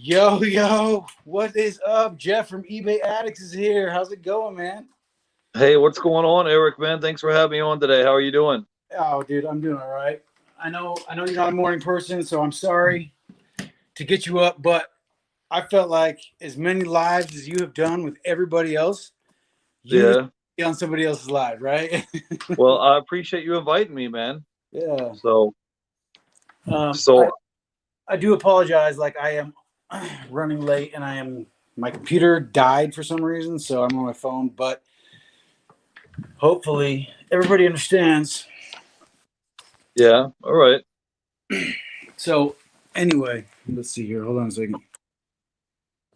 Yo, what is up? Jeff from eBay Addicts is here. How's it going, man? Hey, what's going on, Eric, man? Thanks for having me on today. How are you doing? Oh, dude, I'm doing all right. I know you're not a morning person, so I'm sorry to get you up, but I felt like as many lives as you have done with everybody else, you just Yeah. be on somebody else's live, right? Well, I appreciate you inviting me, man. Yeah. So, Um, I, so I do apologize. Like I am running late, and my computer died for some reason, so I'm on my phone. But hopefully, everybody understands. yeah. All right. So anyway, let's see here. Hold on a second.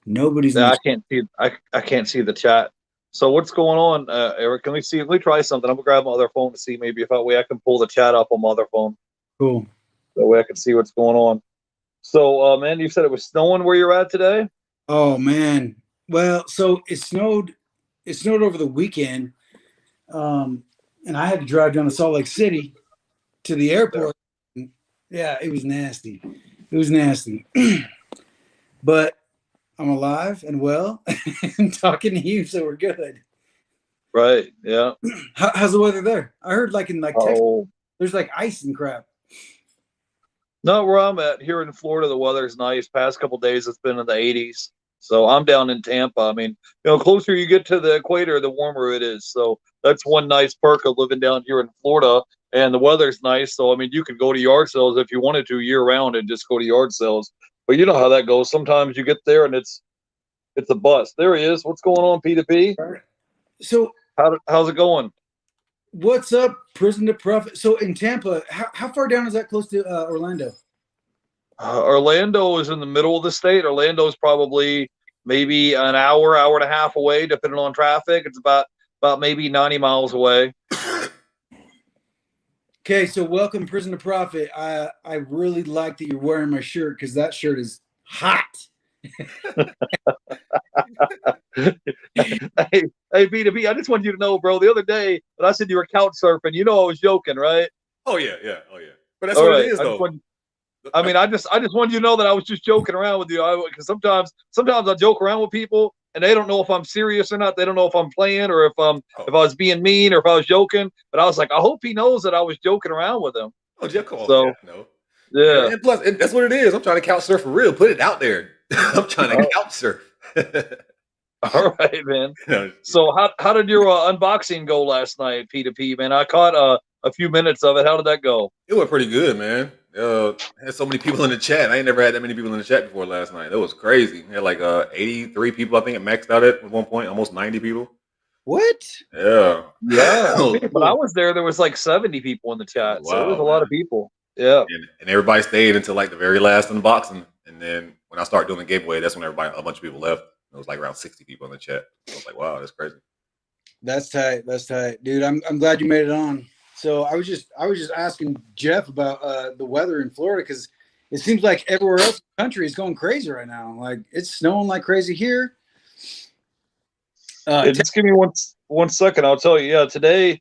Nobody's in Yeah, the. I can't see the chat. So what's going on, Eric? Let me see. Let me try something. I'm gonna grab my other phone to see maybe if that way I can pull the chat up on my other phone. Cool. That way I can see what's going on. So, man, you said it was snowing where you're at today? Oh man. Well, so it snowed. It snowed over the weekend, and I had to drive down to Salt Lake City to the There. airport. Yeah, it was nasty. It was nasty. But I'm alive and well and talking to you, so we're good. Right. Yeah. How's the weather there? I heard like in like Texas, Oh. there's like ice and crap. Not where I'm at. Here in Florida, the weather's nice. Past couple days, it's been in the 80s. So I'm down in Tampa. I mean, closer you get to the equator, the warmer it is. So that's one nice perk of living down here in Florida. And the weather's nice. So I mean, you could go to yard sales if you wanted to year round and just go to yard sales. But you know how that goes. Sometimes you get there and it's a bust. There he is. What's going on, P2P? So How's it going? what's up, Prison to Profit? So in Tampa, how far down is that close to Orlando? Orlando is in the middle of the state. Orlando is probably maybe an hour, hour and a half away, depending on traffic. It's about maybe 90 miles away. Okay, so welcome, Prison to Profit. I really like that you're wearing my shirt because that shirt is hot. Hey, B2B, I just wanted you to know, bro. The other day when I said you were couch surfing, I was joking, right? Oh yeah. But that's All what it right. is, though. I just wanted you to know that I was just joking around with you. Because sometimes I joke around with people and they don't know if I'm serious or not. They don't know if I'm playing or if I was being mean or if I was joking. But I was like, I hope he knows that I was joking around with him. Oh, Jeff, come on, So Jeff, no. yeah. And plus, that's what it is. I'm trying to couch surf for real. Put it out there. I'm trying to couch surf. All right, man. No, So how did your unboxing go last night, P2P, man? I caught a few minutes of it. How did that go? it went pretty good, man. Had so many people in the chat. I ain't never had that many people in the chat before last night. That was crazy. We had like 83 people. I think it maxed out at one point, almost 90 people. What? Yeah. Yeah. When I was there was like 70 people in the chat. So it was Wow, a lot man. of people. Yeah. And everybody stayed until like the very last unboxing. And then when I started doing the giveaway, that's when a bunch of people left. It was like around 60 people in the chat. I was like, wow, that's crazy. That's tight. That's tight, dude. I'm glad you made it on. So I was just asking Jeff about the weather in Florida because it seems like everywhere else in the country is going crazy right now. Like it's snowing like crazy here. Just give me one second. I'll tell you. Yeah, today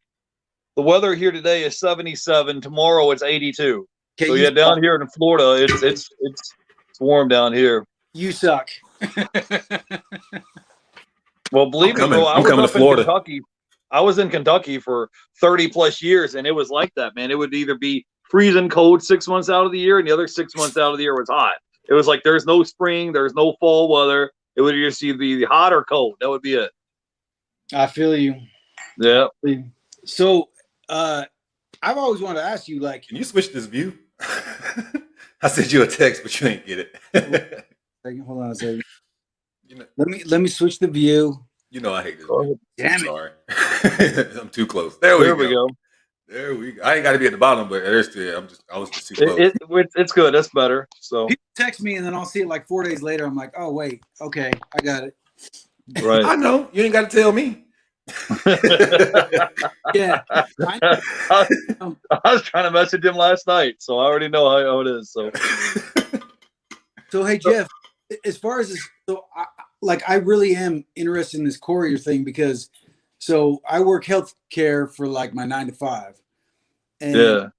the weather here today is 77. Tomorrow it's 82. So yeah, down here in Florida, it's warm down here. You suck. Well, believe me, bro, I was coming up to Florida. in Kentucky. I was in Kentucky for 30 plus years, and it was like that, man. It would either be freezing cold 6 months out of the year, and the other 6 months out of the year was hot. It was like there's no spring, there's no fall weather. It would just either be hot or cold. That would be it. I feel you. Yeah. So I've always wanted to ask you, like, can you switch this view? I sent you a text, but you ain't get it. Hold on a second. Let me switch the view. You know I hate this. Damn I'm sorry. I'm too close. There we go. There we go. I ain't got to be at the bottom, but there's still. I was just too close. It's good. That's better. So people text me and then I'll see it like 4 days later. I'm like, oh wait, okay, I got it. Right. I know. You ain't got to tell me. Yeah. I was trying to message him last night, so I already know how it is. So hey Jeff, as far as this, I really am interested in this courier thing because so I work healthcare for like my 9 to 5. And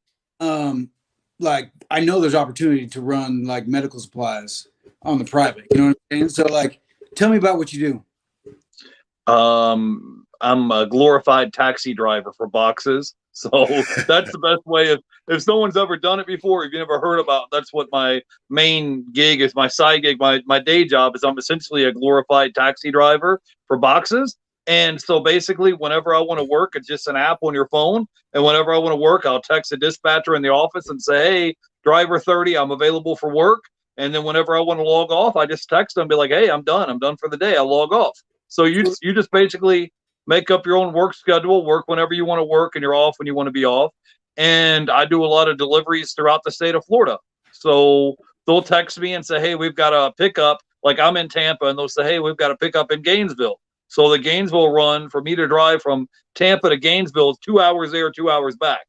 like I know there's opportunity to run like medical supplies on the private. You know what I'm saying? So like, tell me about what you do. I'm a glorified taxi driver for boxes. So that's the best way. If someone's ever done it before, if you never heard about, that's what my main gig is. My side gig, my day job is I'm essentially a glorified taxi driver for boxes. And so basically, whenever I want to work, it's just an app on your phone. And whenever I want to work, I'll text a dispatcher in the office and say, "Hey, driver 30, I'm available for work." And then whenever I want to log off, I just text them and be like, "Hey, I'm done. I'm done for the day. I log off." So you just basically make up your own work schedule, work whenever you want to work, and you're off when you want to be off. And I do a lot of deliveries throughout the state of Florida. So they'll text me and say, "Hey, we've got a pickup." Like I'm in Tampa, and they'll say, "Hey, we've got a pickup in Gainesville." So the Gainesville run, for me to drive from Tampa to Gainesville, is 2 hours there, 2 hours back.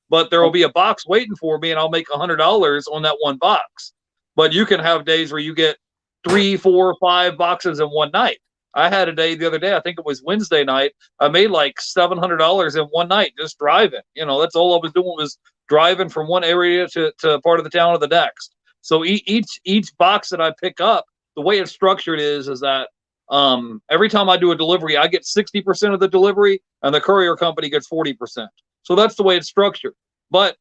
But there will be a box waiting for me, and I'll make $100 on that one box. But you can have days where you get 3, 4, 5 boxes in one night. I had a day the other day, I think it was Wednesday night. I made like $700 in one night just driving. You know, that's all I was doing, was driving from one area to part of the town to the next. So each box that I pick up, the way it's structured is that every time I do a delivery, I get 60% of the delivery, and the courier company gets 40%. So that's the way it's structured. But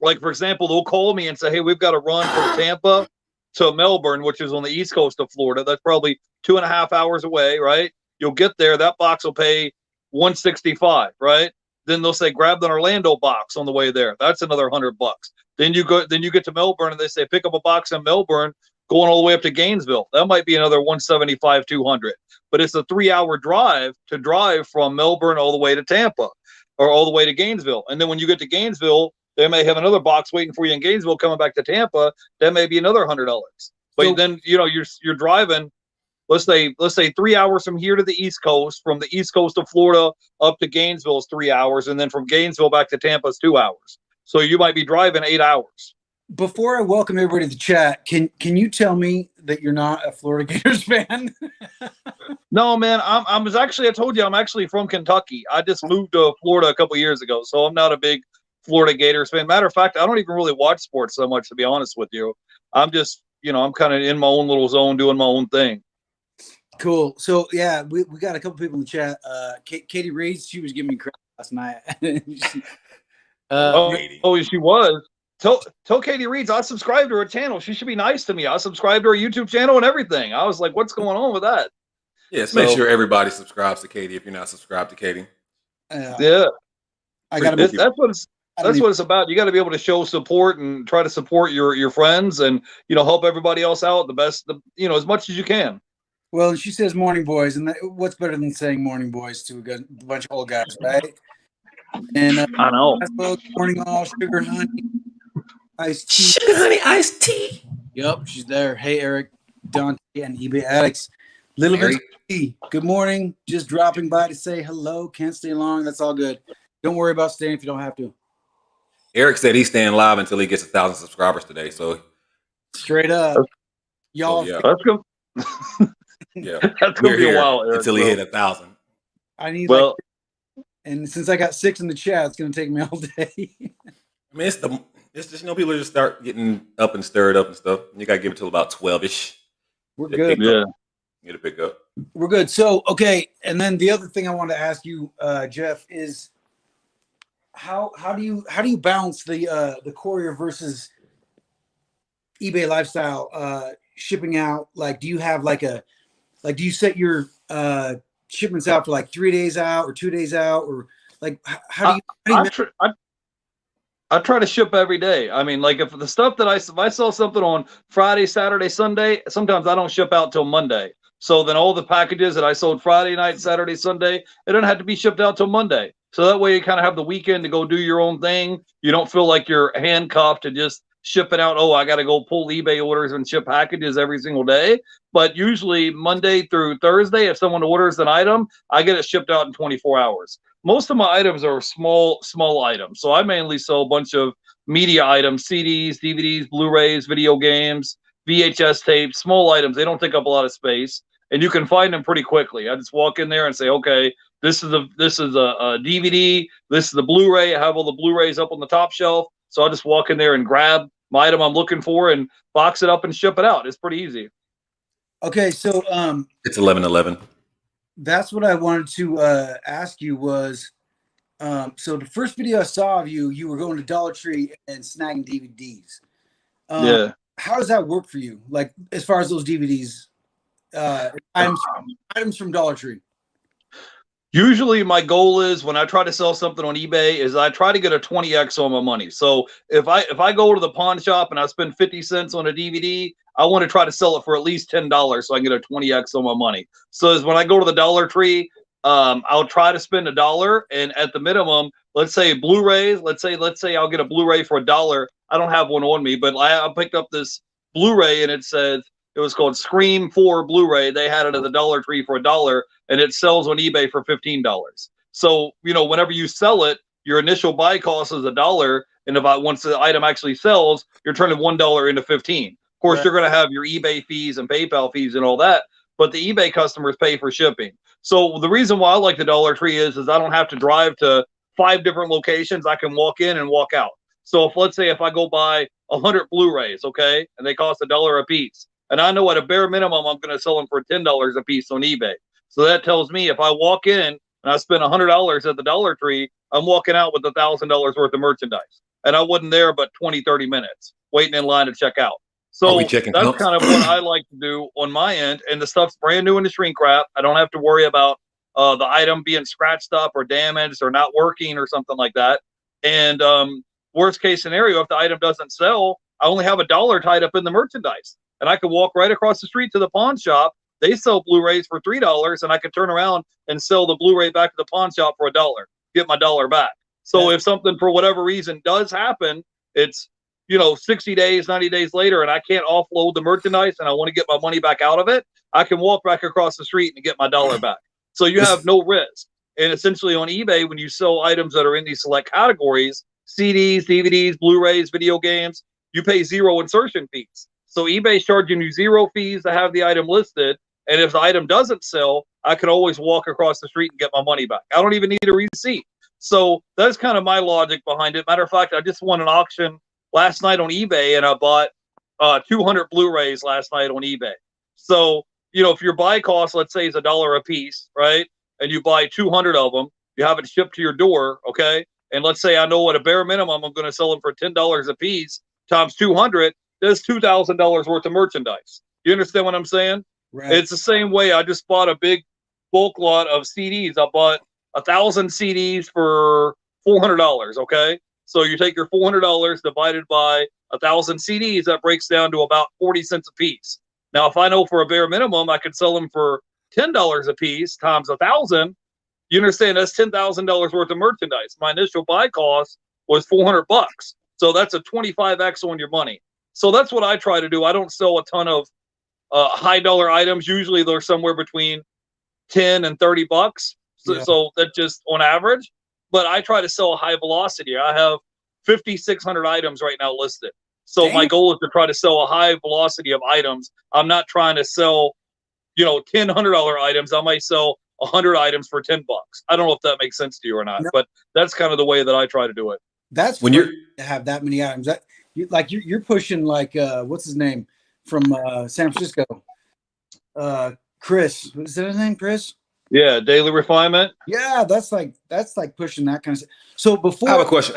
like for example, they'll call me and say, "Hey, we've got a run from Tampa to Melbourne," which is on the east coast of Florida. That's probably 2.5 hours away, right? You'll get there, that box will pay $165, right? Then they'll say, "Grab the Orlando box on the way there." That's another $100. Then you get to Melbourne, and they say, "Pick up a box in Melbourne going all the way up to Gainesville." That might be another 175, 200. But it's a 3-hour drive to drive from Melbourne all the way to Tampa or all the way to Gainesville. And then when you get to Gainesville, they may have another box waiting for you in Gainesville coming back to Tampa. That may be another $100. But So- then, you know, you're driving, let's say 3 hours from here to the East Coast, from the East Coast of Florida up to Gainesville is 3 hours. And then from Gainesville back to Tampa is 2 hours. So you might be driving 8 hours. Before I welcome everybody to the chat, can you tell me that you're not a Florida Gators fan? No, man, I told you, I'm actually from Kentucky. I just moved to Florida a couple years ago. So I'm not a big Florida Gators fan. Matter of fact, I don't even really watch sports so much, to be honest with you. I'm just, you know, I'm kind of in my own little zone doing my own thing. Cool. So yeah, we got a couple people in the chat. Katie Reed, she was giving me crap last night. She was. Tell Katie Reeds I subscribed to her channel. She should be nice to me. I subscribed to her YouTube channel and everything. I was like, what's going on with that? Yes, make sure everybody subscribes to Katie if you're not subscribed to Katie. Yeah. I got That's what it's about. You got to be able to show support and try to support your friends, and you know, help everybody else out as much as you can. Well, and she says morning boys, and what's better than saying morning boys to a bunch of old guys, right? And I know. Morning all, sugar honey, iced tea. Sugar honey iced tea. Yep, she's there. Hey, Eric, Dontae, and eBay addicts. Little bit. Good morning. Just dropping by to say hello. Can't stay long. That's all good. Don't worry about staying if you don't have to. Eric said he's staying live until he gets 1,000 subscribers today. So straight up, y'all. Yeah, that's good. Yeah, that's gonna be a while, Eric, until he hit 1,000. I need and since I got 6 in the chat, it's gonna take me all day. I mean, it's just, you know, people just start getting up and stirred up and stuff. You gotta give it till about 12ish. We're good. Yeah. Get to pick up. We're good. So okay, and then the other thing I wanted to ask you, Jeff, is how do you balance the courier versus eBay lifestyle shipping out? Like, do you have do you set your shipments out for like 3 days out or 2 days out, or like how do you? I try to ship every day. I mean, like if the stuff that if I sell something on Friday, Saturday, Sunday, sometimes I don't ship out till Monday. So then all the packages that I sold Friday night, Saturday, Sunday, it doesn't have to be shipped out till Monday. So that way you kind of have the weekend to go do your own thing. You don't feel like you're handcuffed to just ship it out. Oh, I got to go pull eBay orders and ship packages every single day. But usually Monday through Thursday, if someone orders an item, I get it shipped out in 24 hours. Most of my items are small items. So I mainly sell a bunch of media items, CDs, DVDs, Blu-rays, video games, VHS tapes, small items. They don't take up a lot of space, and you can find them pretty quickly. I just walk in there and say, okay, this is a DVD, this is the Blu-ray. I have all the Blu-rays up on the top shelf. So I'll just walk in there and grab my item I'm looking for and box it up and ship it out. It's pretty easy. Okay, so It's 11:11. that's what I wanted to ask you was, so the first video I saw of you, you were going to Dollar Tree and snagging DVDs. Yeah. How does that work for you? Like as far as those DVDs, items from Dollar Tree. Usually my goal is when I try to sell something on eBay is I try to get a 20x on my money. So if I go to the pawn shop and I spend 50 cents on a DVD, I want to try to sell it for at least $10 so I can get a 20x on my money. So as when I go to the Dollar Tree, I'll try to spend $1, and at the minimum, let's say Blu-rays, let's say I'll get a Blu-ray for $1. I don't have one on me, but I picked up this Blu-ray and it was called Scream 4 Blu-ray. They had it at the Dollar Tree for $1, and it sells on eBay for $15. So, whenever you sell it, your initial buy cost is $1, and once the item actually sells, you're turning $1 into 15. Of course, Right. You're going to have your eBay fees and PayPal fees and all that, but the eBay customers pay for shipping. So the reason why I like the Dollar Tree is I don't have to drive to 5 different locations. I can walk in and walk out. So let's say if I go buy 100 Blu-rays, okay, and they cost $1 a piece, and I know at a bare minimum I'm going to sell them for $10 a piece on eBay. So that tells me if I walk in and I spend $100 at the Dollar Tree, I'm walking out with $1,000 worth of merchandise. And I wasn't there but 20, 30 minutes waiting in line to check out. So that's kind of what I like to do on my end. And the stuff's brand new in the shrink wrap. I don't have to worry about the item being scratched up or damaged or not working or something like that. And worst case scenario, if the item doesn't sell, I only have $1 tied up in the merchandise. And I could walk right across the street to the pawn shop. They sell Blu-rays for $3, and I could turn around and sell the Blu-ray back to the pawn shop for $1, get my $1 back. So if something for whatever reason does happen, it's 60 days, 90 days later, and I can't offload the merchandise and I want to get my money back out of it, I can walk back across the street and get my $1 back. So you have no risk. And essentially on eBay, when you sell items that are in these select categories, CDs, DVDs, Blu-rays, video games, you pay 0 insertion fees. So eBay's charging you 0 fees to have the item listed. And if the item doesn't sell, I can always walk across the street and get my money back. I don't even need a receipt. So that's kind of my logic behind it. Matter of fact, I just won an auction last night on eBay, and I bought 200 Blu-rays last night on eBay. So, if your buy cost, let's say, is $1 a piece, right? And you buy 200 of them, you have it shipped to your door, okay? And let's say I know at a bare minimum I'm going to sell them for $10 a piece times 200. That's $2,000 worth of merchandise. You understand what I'm saying? Right. It's the same way. I just bought a big bulk lot of CDs. I bought 1,000 CDs for $400. Okay, so you take your $400 divided by 1,000 CDs. That breaks down to about 40 cents a piece. Now, if I know for a bare minimum I could sell them for $10 a piece times 1,000, you understand that's $10,000 worth of merchandise. My initial buy cost was $400, so that's a 25x on your money. So that's what I try to do. I don't sell a ton of high dollar items. Usually they're somewhere between 10 and 30 bucks. So that's just on average, but I try to sell a high velocity. I have 5,600 items right now listed. So my goal is to try to sell a high velocity of items. I'm not trying to sell, $1,000 items. I might sell 100 items for $10. I don't know if that makes sense to you or not, but that's kind of the way that I try to do it. That's when you're to have that many items. That you're pushing what's his name from San Francisco? Chris. Is that his name, Chris? Yeah, Daily Refinement. Yeah, that's like pushing that kind of stuff. So before I have a question.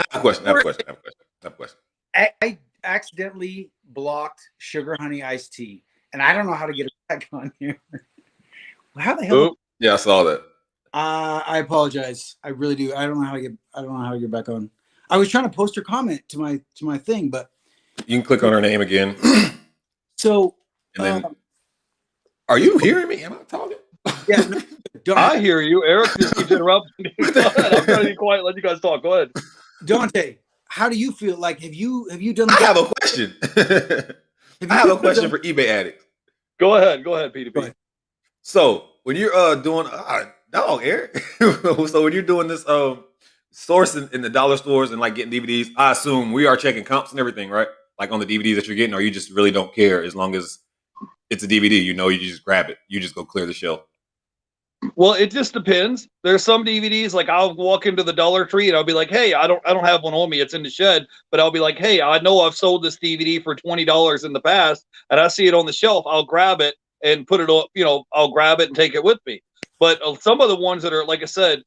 I accidentally blocked Sugar Honey Iced Tea, and I don't know how to get it back on here. How the hell? Yeah, I saw that. I apologize. I really do. I don't know how to get back on. I was trying to post her comment to my thing, but you can click on her name again. So, and then, are you hearing me? Am I talking? Yeah, I hear you. Eric just keeps interrupting me. Go ahead. I'm trying to be quiet. Let you guys talk. Go ahead. Dontae, how do you feel? Like, have you done? I have a question. I have a question for eBay addicts. Go ahead, P2P. So when you're doing Eric. So when you're doing this sourcing in the dollar stores and like getting DVDs, I assume we are checking comps and everything, right? Like on the DVDs that you're getting, or you just really don't care as long as it's a DVD. You just grab it. You just go clear the shelf. Well, it just depends. There's some DVDs like I'll walk into the Dollar Tree and I'll be like, "Hey, I don't have one on me. It's in the shed." But I'll be like, "Hey, I know I've sold this DVD for $20 in the past, and I see it on the shelf. I'll grab it and put it on. I'll grab it and take it with me." But some of the ones that are, like I said,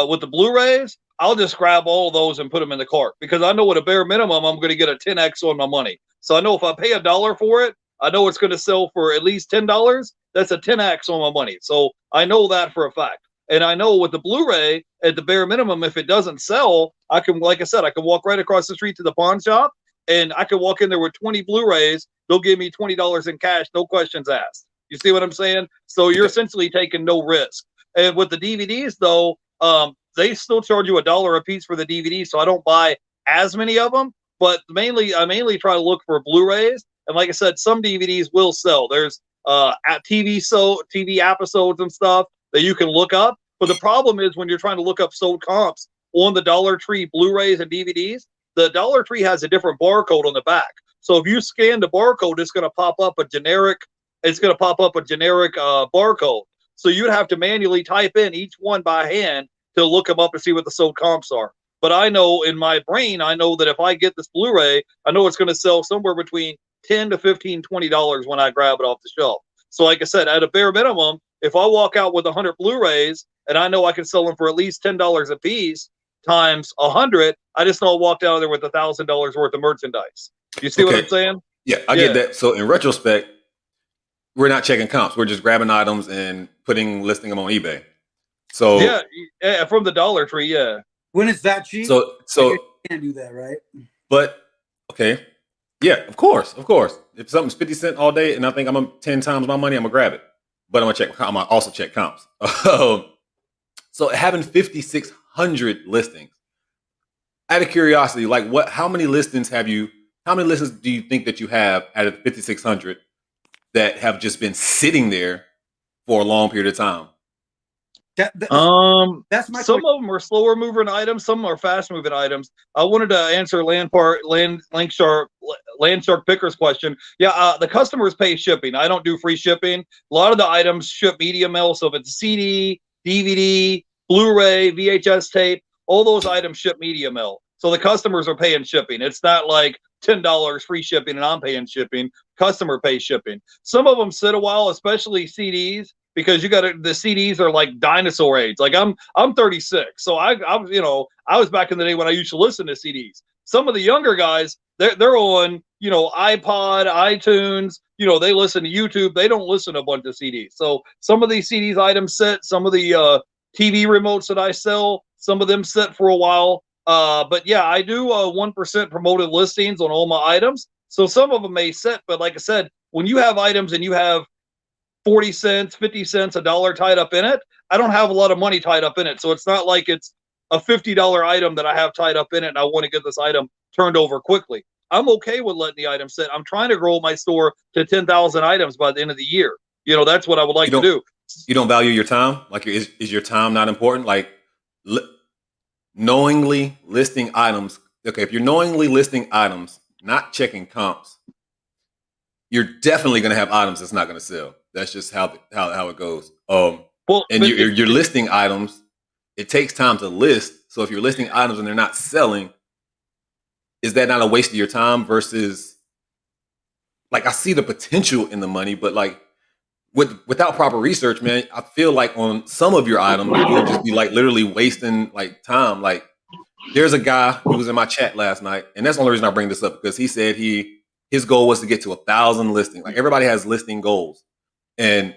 with the Blu-rays, I'll just grab all of those and put them in the cart because I know at a bare minimum I'm going to get a 10x on my money. So I know if I pay $1 for it, I know it's going to sell for at least $10. That's a 10x on my money. So I know that for a fact. And I know with the Blu-ray, at the bare minimum, if it doesn't sell, I can, like I said, I can walk right across the street to the pawn shop and I can walk in there with 20 Blu-rays. They'll give me $20 in cash, no questions asked. You see what I'm saying? So you're essentially taking no risk. And with the DVDs, though, they still charge you $1 a piece for the DVD. So I don't buy as many of them, but I mainly try to look for Blu-rays. And like I said, some DVDs will sell. There's at TV episodes and stuff that you can look up. But the problem is when you're trying to look up sold comps on the Dollar Tree Blu-rays and DVDs, the Dollar Tree has a different barcode on the back. So if you scan the barcode, it's going to pop up a generic. It's going to pop up a generic barcode. So you'd have to manually type in each one by hand to look them up and see what the sold comps are. But I know in my brain, I know that if I get this Blu-ray, I know it's going to sell somewhere between $10 to $15, $20 when I grab it off the shelf. So like I said, at a bare minimum, if I walk out with 100 Blu-rays and I know I can sell them for at least $10 a piece times 100, I just know I walked out of there with $1,000 worth of merchandise. You see what I'm saying? Yeah, I get that. So in retrospect, we're not checking comps. We're just grabbing items and listing them on eBay. So yeah, from the Dollar Tree, yeah. When it's that cheap, so you can't do that, right? But okay, yeah, of course. If something's 50 cents all day, and I think I'm gonna 10 times my money, I'm gonna grab it. But I'm gonna also check comps. So having 5,600 listings. Out of curiosity, like how many listings do you think that you have out of 5,600 that have just been sitting there for a long period of time? That's my some of them are slower moving items, some are fast moving items. I wanted to answer Landshark Picker's question. Yeah, the customers pay shipping. I don't do free shipping. A lot of the items ship media mail, so if it's CD, DVD, Blu-ray, VHS tape, all those items ship media mail. So the customers are paying shipping. It's not like $10 free shipping and I'm paying shipping. Customer pays shipping. Some of them sit a while, especially CDs. Because the CDs are like dinosaur age. Like I'm 36, so I was back in the day when I used to listen to CDs. Some of the younger guys, they're on iPod, iTunes. They listen to YouTube. They don't listen to a bunch of CDs. So some of these CDs items sit. Some of the TV remotes that I sell, some of them sit for a while. But yeah, I do 1% promoted listings on all my items. So some of them may sit, but like I said, when you have items and you have 40 cents, 50 cents, $1 tied up in it, I don't have a lot of money tied up in it. So it's not like it's a $50 item that I have tied up in it and I want to get this item turned over quickly. I'm okay with letting the item sit. I'm trying to grow my store to 10,000 items by the end of the year. That's what I would like to do. You don't value your time? Like, is your time not important? Like, knowingly listing items. Okay, if you're knowingly listing items, not checking comps, you're definitely going to have items that's not going to sell. That's just how it goes. And you're listing items. It takes time to list. So if you're listing items and they're not selling, is that not a waste of your time versus, like, I see the potential in the money, but like without proper research, man, I feel like on some of your items, you'll just be like literally wasting like time. Like, there's a guy who was in my chat last night, and that's the only reason I bring this up, because he said his goal was to get to 1,000 listings. Like, everybody has listing goals. And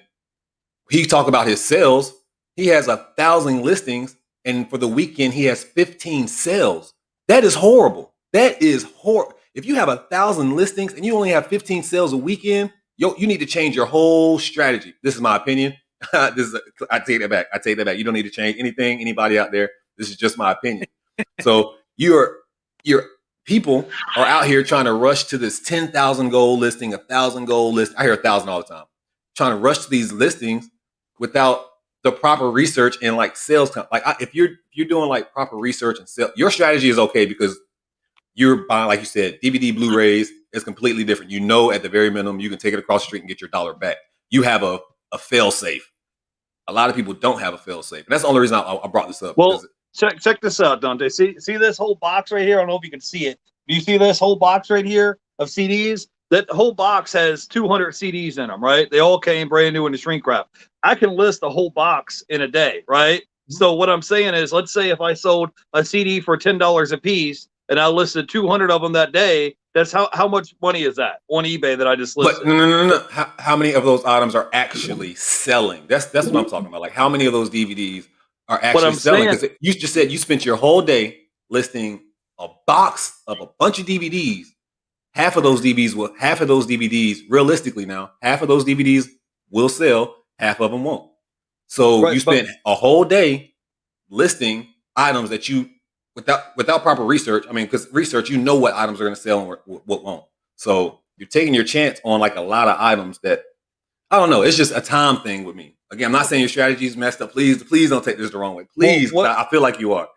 he talked about his sales. He has 1,000 listings, and for the weekend, he has 15 sales. That is horrible. That is horrible. If you have 1,000 listings and you only have 15 sales a weekend, you need to change your whole strategy. This is my opinion. I take that back. You don't need to change anything, anybody out there. This is just my opinion. So your people are out here trying to rush to this 10,000 goal listing, 1,000 goal list. I hear 1,000 all the time. Trying to rush to these listings without the proper research and like sales. If you're doing like proper research and sales, your strategy is okay because you're buying, like you said, DVD, Blu-rays is completely different. At the very minimum, you can take it across the street and get your dollar back. You have a fail safe. a lot of people don't have a fail safe. And that's the only reason I brought this up. Well, check this out, Dontae. See this whole box right here? I don't know if you can see it. Do you see this whole box right here of CDs? That whole box has 200 CDs in them, right? They all came brand new in the shrink wrap. I can list the whole box in a day, right? So what I'm saying is, let's say if I sold a CD for $10 a piece and I listed 200 of them that day, that's how much money is that on eBay that I just listed? But no. How many of those items are actually selling? That's what I'm talking about. Like, how many of those DVDs are actually selling? Because you just said you spent your whole day listing a box of a bunch of DVDs. Half of those DVDs, realistically now, half of those DVDs will sell, half of them won't. So you spent a whole day listing items that you, without proper research, I mean, because research, you know what items are going to sell and what won't. So you're taking your chance on like a lot of items that, I don't know, it's just a time thing with me. Again, I'm not saying your strategy is messed up. Please don't take this the wrong way. Please, I feel like you are.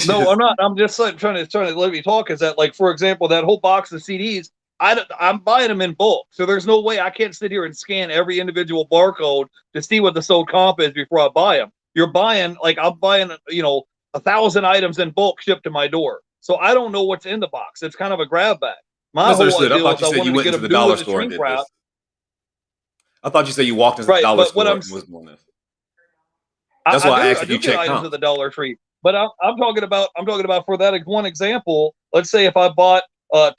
No, I'm not. I'm just trying to let me talk. Is that, like, for example, that whole box of CDs, I'm buying them in bulk. So there's no way I can't sit here and scan every individual barcode to see what the sold comp is before I buy them. You're buying, like, I'm buying, 1,000 items in bulk shipped to my door. So I don't know what's in the box. It's kind of a grab bag. My whole idea was I wanted to get them new with the shrink wrap. I thought you said you walked into the dollar store and was doing this. That's why I asked if you checked items at the Dollar Tree. But I'm talking about for that one example. Let's say if I bought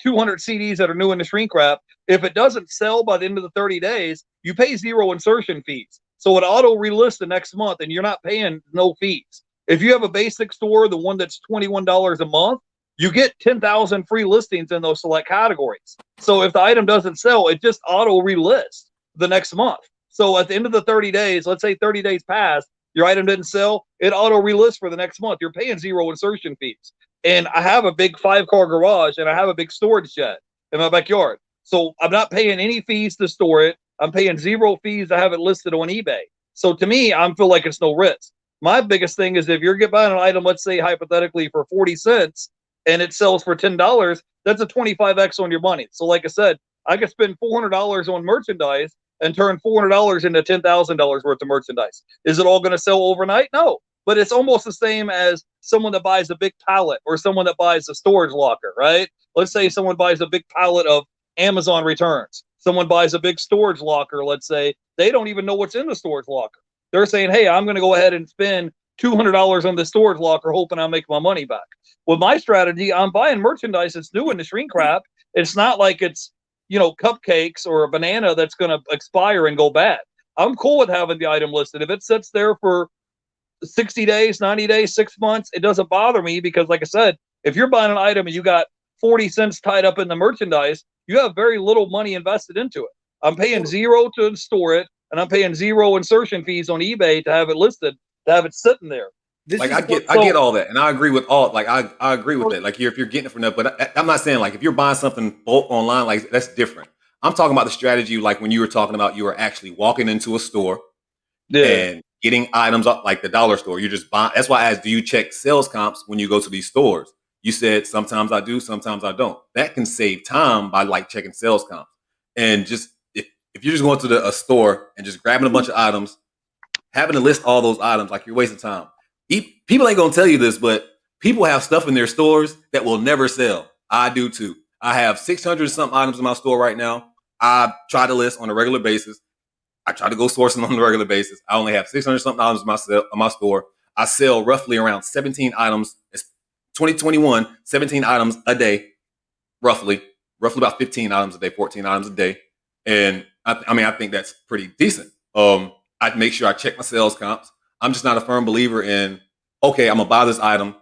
200 CDs that are new in the shrink wrap, if it doesn't sell by the end of the 30 days, you pay 0 insertion fees. So it auto relists the next month, and you're not paying no fees. If you have a basic store, the one that's $21 a month, you get 10,000 free listings in those select categories. So if the item doesn't sell, it just auto relists the next month. So at the end of the 30 days, let's say 30 days passed, your item didn't sell, it auto relists for the next month. You're paying 0 insertion fees. And I have a big 5-car garage, and I have a big storage shed in my backyard. So I'm not paying any fees to store it. I'm paying 0 fees to have it listed on eBay. So to me, I feel like it's no risk. My biggest thing is if you're buying an item, let's say hypothetically for 40 cents, and it sells for $10, that's a 25x on your money. So like I said, I could spend $400 on merchandise and turn $400 into $10,000 worth of merchandise. Is it all going to sell overnight? No, but it's almost the same as someone that buys a big pallet or someone that buys a storage locker, right? Let's say someone buys a big pallet of Amazon returns. Someone buys a big storage locker, let's say. They don't even know what's in the storage locker. They're saying, hey, I'm going to go ahead and spend $200 on the storage locker, hoping I'll make my money back. With my strategy, I'm buying merchandise that's new in the shrink wrap. It's not like it's, cupcakes or a banana that's going to expire and go bad. I'm cool with having the item listed. If it sits there for 60 days, 90 days, 6 months, it doesn't bother me because, like I said, if you're buying an item and you got 40 cents tied up in the merchandise, you have very little money invested into it. I'm paying 0 to store it, and I'm paying 0 insertion fees on eBay to have it listed, to have it sitting there. I get all that, and I agree with all. Like I agree with that. Like if you're getting it from that, but I'm not saying like if you're buying something bulk online, like that's different. I'm talking about the strategy, like when you were talking about you were actually walking into a store and getting items up, like the dollar store. You're just buying. That's why I asked, do you check sales comps when you go to these stores? You said sometimes I do, sometimes I don't. That can save time by like checking sales comps. And just if you're just going to a store and just grabbing a bunch of items, having to list all those items, like you're wasting time. People ain't gonna tell you this, but people have stuff in their stores that will never sell. I do too. I have 600 something items in my store right now. I try to list on a regular basis. I try to go sourcing on a regular basis. I only have 600 something items in my store. I sell roughly around 17 items. It's 2021, 17 items a day, roughly about 15 items a day, 14 items a day. And I think that's pretty decent. I make sure I check my sales comps. I'm just not a firm believer in, okay, I'm gonna buy this item.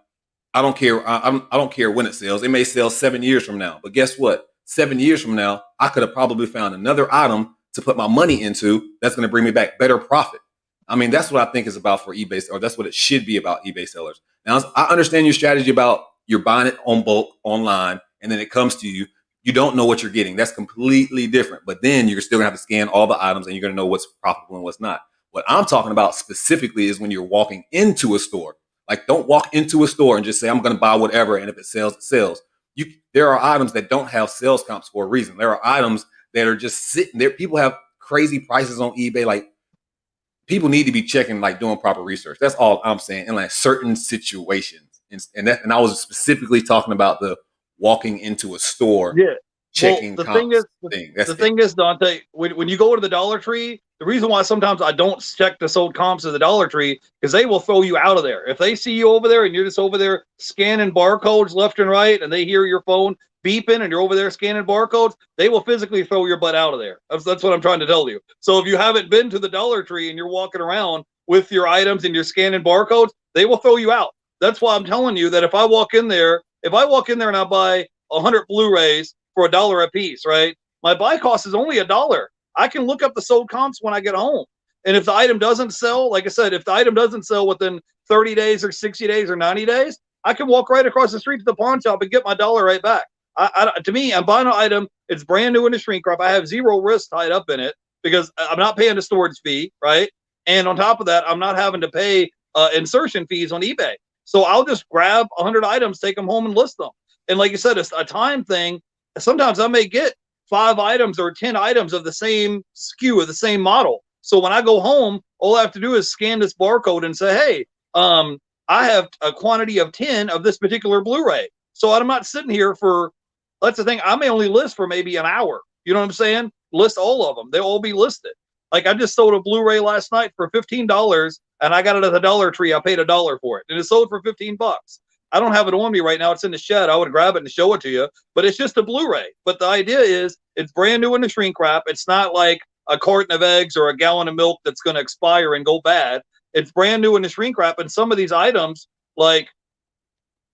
I don't care. I don't care when it sells. It may sell 7 years from now, but guess what? 7 years from now, I could have probably found another item to put my money into that's going to bring me back better profit. I mean, that's what I think is about for eBay, or that's what it should be about eBay sellers. Now, I understand your strategy about you're buying it on bulk online, and then it comes to you. You don't know what you're getting. That's completely different. But then you're still gonna have to scan all the items, and you're gonna know what's profitable and what's not. What I'm talking about specifically is when you're walking into a store. Like, don't walk into a store and just say, I'm going to buy whatever, and if it sells, it sells. There are items that don't have sales comps for a reason. There are items that are just sitting there. People have crazy prices on eBay. Like, people need to be checking, like doing proper research. That's all I'm saying in like certain situations. And I was specifically talking about the walking into a store, Yeah. Well, checking the thing comps is, thing. That's the it. thing is, Dante, when you go to the Dollar Tree, the reason why sometimes I don't check the sold comps of the Dollar Tree is they will throw you out of there. If they see you over there and you're just over there scanning barcodes left and right, and they hear your phone beeping and you're over there scanning barcodes, they will physically throw your butt out of there. That's what I'm trying to tell you. So if you haven't been to the Dollar Tree and you're walking around with your items and you're scanning barcodes, they will throw you out. That's why I'm telling you that if I walk in there and I buy 100 Blu-rays for $1 a piece, right? My buy cost is only $1. I can look up the sold comps when I get home. And if the item doesn't sell, like I said, if the item doesn't sell within 30 days or 60 days or 90 days, I can walk right across the street to the pawn shop and get my dollar right back. To me, I'm buying an item. It's brand new in the shrink wrap. I have zero risk tied up in it because I'm not paying a storage fee, right? And on top of that, I'm not having to pay insertion fees on eBay. So I'll just grab 100 items, take them home and list them. And like you said, it's a time thing. Sometimes I may get 5 items or 10 items of the same SKU of the same model. So when I go home, all I have to do is scan this barcode and say, hey, I have a quantity of 10 of this particular Blu-ray. So I'm not sitting here that's the thing. I may only list for maybe an hour. You know what I'm saying? List all of them. They'll all be listed. Like I just sold a Blu-ray last night for $15 and I got it at the Dollar Tree. I paid $1 for it and it sold for $15. I don't have it on me right now. It's in the shed. I would grab it and show it to you, but it's just a Blu-ray. But the idea is it's brand new in the shrink wrap. It's not like a carton of eggs or a gallon of milk that's going to expire and go bad. It's brand new in the shrink wrap. And some of these items, like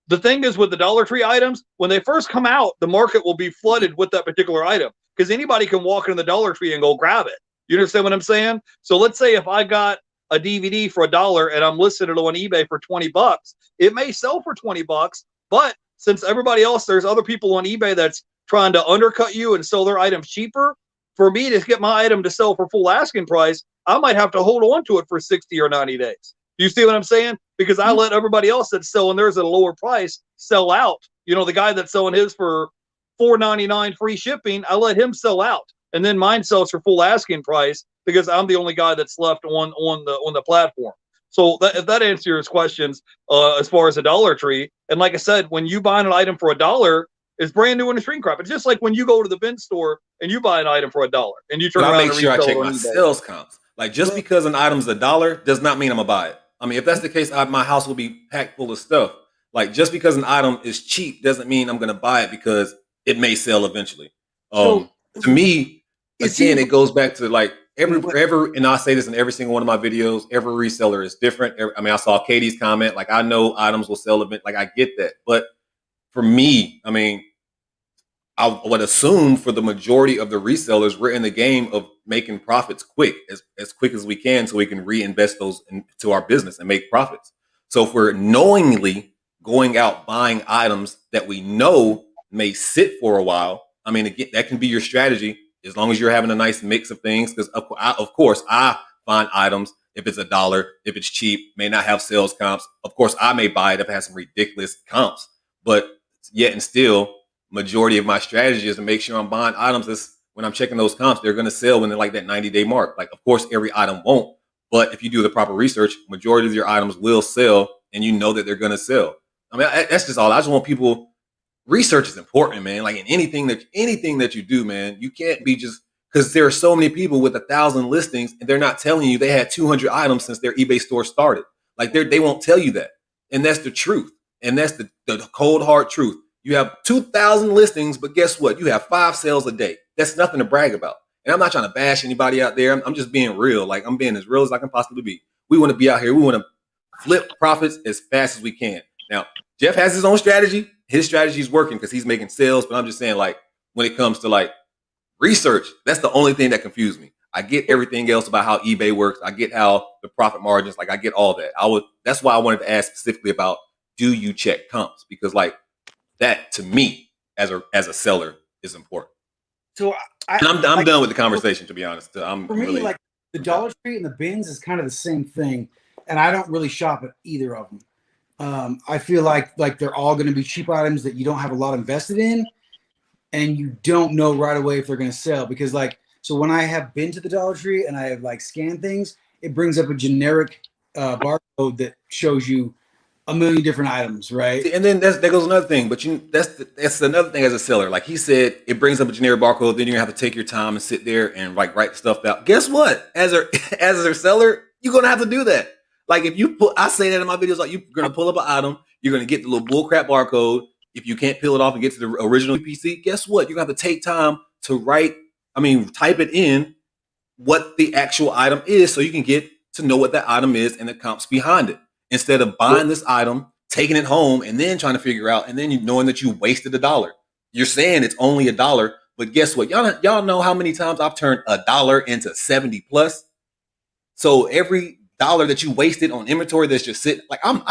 the thing is with the Dollar Tree items, when they first come out, the market will be flooded with that particular item because anybody can walk into the Dollar Tree and go grab it. You understand what I'm saying? So let's say if I got a DVD for $1 and I'm listed it on eBay for $20, it may sell for $20, but since everybody else, there's other people on eBay that's trying to undercut you and sell their items cheaper. For me to get my item to sell for full asking price, I might have to hold on to it for 60 or 90 days. Do you see what I'm saying? Because I let everybody else that's selling theirs at a lower price sell out. You know, the guy that's selling his for $4.99 free shipping, I let him sell out. And then mine sells for full asking price because I'm the only guy that's left on the platform. So if that answers your questions as far as a Dollar Tree, and like I said, when you buy an item for $1, it's brand new in the shrink wrap. It's just like when you go to the bin store and you buy an item for $1 and you turn But I around make and sure I resell check it on my eBay. sales comps. Like just because an item's $1 does not mean I'm gonna buy it. I mean, if that's the case, my house will be packed full of stuff. Like just because an item is cheap doesn't mean I'm gonna buy it because it may sell eventually. To me, again, it goes back to like every, and I say this in every single one of my videos. Every reseller is different. I mean, I saw Katie's comment. Like I know items will sell event. Like I get that, but for me, I mean, I would assume for the majority of the resellers, we're in the game of making profits quick, as quick as we can, so we can reinvest those into our business and make profits. So if we're knowingly going out buying items that we know may sit for a while, I mean, again, that can be your strategy as long as you're having a nice mix of things. Because of course, I find items if it's $1, if it's cheap, may not have sales comps. Of course, I may buy it if it has some ridiculous comps, but yet and still, majority of my strategy is to make sure I'm buying items that's when I'm checking those comps, they're going to sell when they're like that 90-day mark. Like, of course, every item won't, but if you do the proper research, majority of your items will sell and you know that they're going to sell. I mean, that's just all. I just want people, research is important, man. Like in anything that you do, man, you can't be just, because there are so many people with 1,000 listings and they're not telling you they had 200 items since their eBay store started. Like they won't tell you that. And that's the truth. And that's the cold, hard truth. You have 2,000 listings, but guess what? You have 5 sales a day. That's nothing to brag about. And I'm not trying to bash anybody out there. I'm just being real. Like I'm being as real as I can possibly be. We want to be out here. We want to flip profits as fast as we can. Now, Jeff has his own strategy. His strategy is working because he's making sales. But I'm just saying, like, when it comes to like research, that's the only thing that confused me. I get everything else about how eBay works. I get how the profit margins, like I get all that. That's why I wanted to ask specifically about, do you check comps? Because like, that to me as a seller is important. So I'm done with the conversation, to be honest. For me, really, like the Dollar Tree and the bins is kind of the same thing, and I don't really shop at either of them. I feel like they're all going to be cheap items that you don't have a lot invested in, and you don't know right away if they're going to sell. Because like, so when I have been to the Dollar Tree and I have like scanned things, it brings up a generic barcode that shows you a million different items, right? See, and then that goes another thing, but that's another thing as a seller. Like he said, it brings up a generic barcode. Then you're gonna have to take your time and sit there and like write stuff out. Guess what? As a as a seller, you're gonna have to do that. Like if you put, I say that in my videos, like you're gonna pull up an item, you're gonna get the little bullcrap barcode. If you can't peel it off and get to the original PC, guess what? You're gonna have to take time to type it in what the actual item is, so you can get to know what that item is and the comps behind it. Instead of buying this item, taking it home, and then trying to figure out, and then you knowing that you wasted $1. You're saying it's only $1, but guess what? Y'all know how many times I've turned $1 into 70 plus. So every dollar that you wasted on inventory that's just sitting, like I'm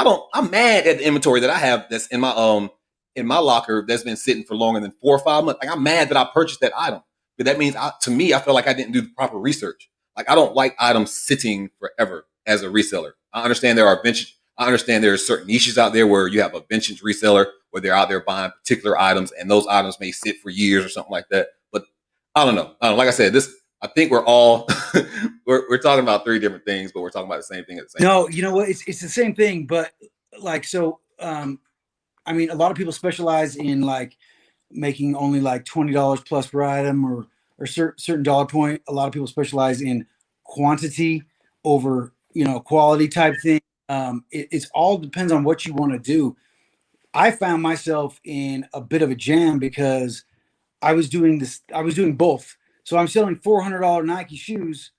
mad at the inventory that I have that's in my locker that's been sitting for longer than 4 or 5 months. Like I'm mad that I purchased that item, but that means to me I feel like I didn't do the proper research. Like I don't like items sitting forever as a reseller. I understand there are vintage. I understand there are certain niches out there where you have a vintage reseller where they're out there buying particular items, and those items may sit for years or something like that. But I don't know. Like I said, I think we're all we're talking about 3 different things, but we're talking about the same thing at the same time. No, you know what? It's the same thing, but like so. I mean, a lot of people specialize in like making only like $20 plus per item or certain dollar point. A lot of people specialize in quantity over quality type thing. It's all depends on what you want to do. I found myself in a bit of a jam because I was doing both. So I'm selling $400 Nike shoes,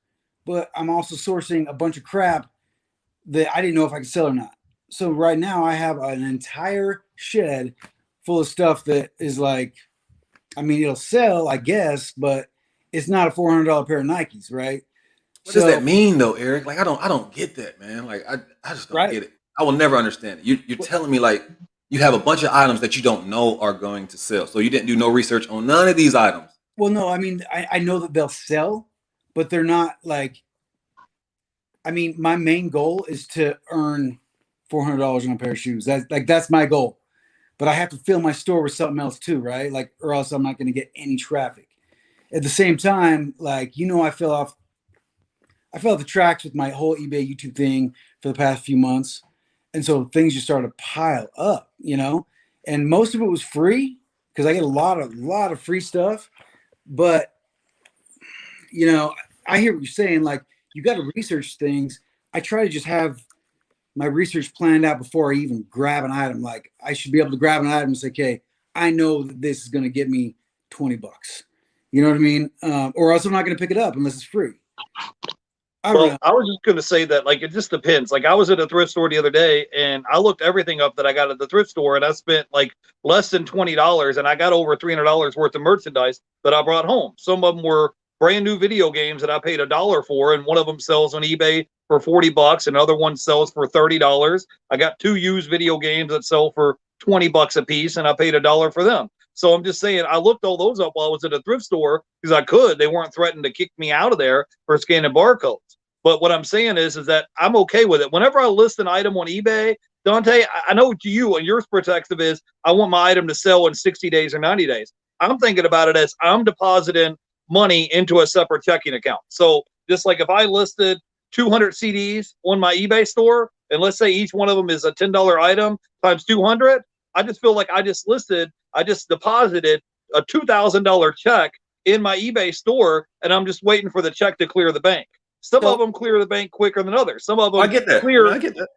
but I'm also sourcing a bunch of crap that I didn't know if I could sell or not. So right now I have an entire shed full of stuff that is like, I mean, it'll sell, I guess, but it's not a $400 pair of Nikes, right? What does that mean though, Eric? Like I don't get that, man. Like I just don't get it. I will never understand it. You're telling me like you have a bunch of items that you don't know are going to sell. So you didn't do no research on none of these items. Well, no, I mean, I know that they'll sell, but they're not like, I mean, my main goal is to earn $400 on a pair of shoes. That's my goal. But I have to fill my store with something else too, right? Like, or else I'm not going to get any traffic. At the same time, like, I fell off the tracks with my whole eBay YouTube thing for the past few months. And so things just started to pile up, and most of it was free because I get a lot of free stuff. But, I hear what you're saying. Like, you got to research things. I try to just have my research planned out before I even grab an item. Like, I should be able to grab an item and say, okay, I know that this is going to get me $20. You know what I mean? Or else I'm not going to pick it up unless it's free. I was just going to say that, like, it just depends. Like, I was at a thrift store the other day, and I looked everything up that I got at the thrift store, and I spent, like, less than $20, and I got over $300 worth of merchandise that I brought home. Some of them were brand new video games that I paid $1 for, and one of them sells on eBay for $40, another one sells for $30. I got 2 used video games that sell for $20 a piece, and I paid $1 for them. So I'm just saying, I looked all those up while I was at a thrift store because I could. They weren't threatening to kick me out of there for scanning barcodes. But what I'm saying is that I'm okay with it. Whenever I list an item on eBay, Dontae, I know to you and your perspective is I want my item to sell in 60 days or 90 days. I'm thinking about it as I'm depositing money into a separate checking account. So just like if I listed 200 CDs on my eBay store, and let's say each one of them is a $10 item times 200, I just feel like I just deposited a $2,000 check in my eBay store, and I'm just waiting for the check to clear the bank. Some of them clear the bank quicker than others. Some of them I get that. I get that.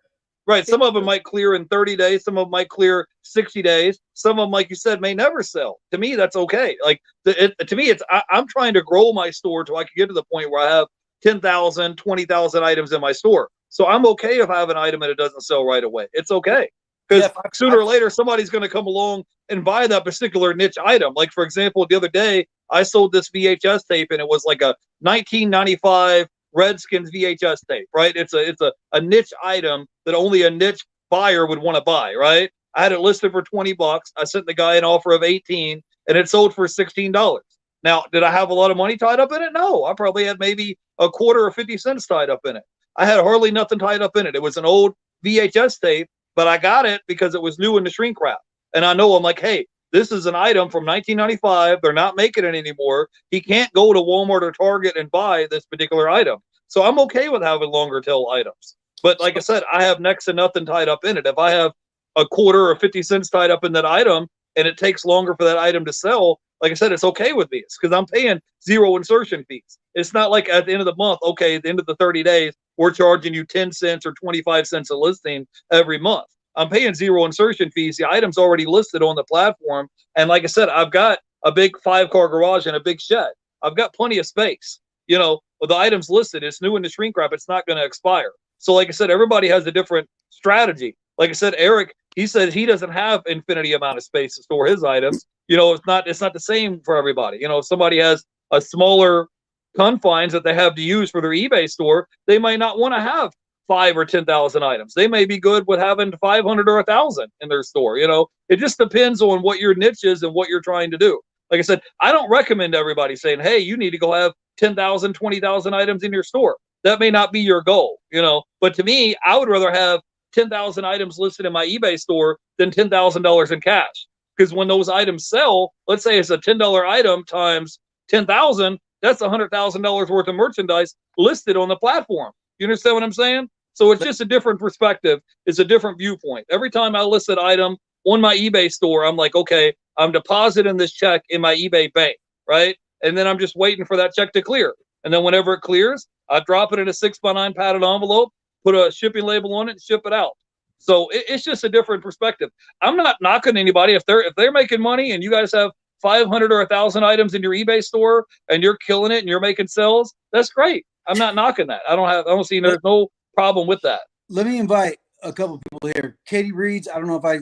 Right. Some of them might clear in 30 days. Some of them might clear 60 days. Some of them, like you said, may never sell. To me, that's okay. Like to me, I'm trying to grow my store till I can get to the point where I have 10,000, 20,000 items in my store. So I'm okay if I have an item and it doesn't sell right away. It's okay. Because sooner or later, somebody's going to come along and buy that particular niche item. Like, for example, the other day, I sold this VHS tape, and it was like a 1995 Redskins VHS tape, right? It's a niche item that only a niche buyer would want to buy, right? I had it listed for $20. I sent the guy an offer of 18, and it sold for $16. Now, did I have a lot of money tied up in it? No, I probably had maybe a quarter or 50 cents tied up in it. I had hardly nothing tied up in it. It was an old VHS tape, but I got it because it was new in the shrink wrap. And I know, I'm like, hey, this is an item from 1995. They're not making it anymore. He can't go to Walmart or Target and buy this particular item. So I'm okay with having longer tail items. But like I said, I have next to nothing tied up in it. If I have a quarter or 50 cents tied up in that item and it takes longer for that item to sell, like I said, it's okay with me. It's because I'm paying zero insertion fees. It's not like at the end of the month, okay, at the end of the 30 days, we're charging you 10 cents or 25 cents a listing every month. I'm paying zero insertion fees. The item's already listed on the platform. And like I said, I've got a big 5-car garage and a big shed. I've got plenty of space. You know, with the items listed, it's new in the shrink wrap. It's not going to expire. So like I said, everybody has a different strategy. Like I said, Eric, he said he doesn't have infinity amount of space to store his items. You know, it's not the same for everybody. You know, if somebody has a smaller confines that they have to use for their eBay store, they might not want to have 5 or 10,000 items. They may be good with having 500 or 1,000 in their store. You know, it just depends on what your niche is and what you're trying to do. Like I said, I don't recommend everybody saying, hey, you need to go have 10,000, 20,000 items in your store. That may not be your goal, you know, but to me, I would rather have 10,000 items listed in my eBay store than $10,000 in cash. Because when those items sell, let's say it's a $10 item times 10,000, that's $100,000 worth of merchandise listed on the platform. You understand what I'm saying? So it's just a different perspective. It's a different viewpoint. Every time I list an item on my eBay store, I'm like, okay, I'm depositing this check in my eBay bank, right? And then I'm just waiting for that check to clear. And then whenever it clears, I drop it in a 6x9 padded envelope, put a shipping label on it, and ship it out. So it's just a different perspective. I'm not knocking anybody if they're making money and you guys have 500 or 1,000 items in your eBay store and you're killing it and you're making sales. That's great. I'm not knocking that. I don't see there's no problem with that. Let me invite a couple of people here. Katie Reeds, I don't know if I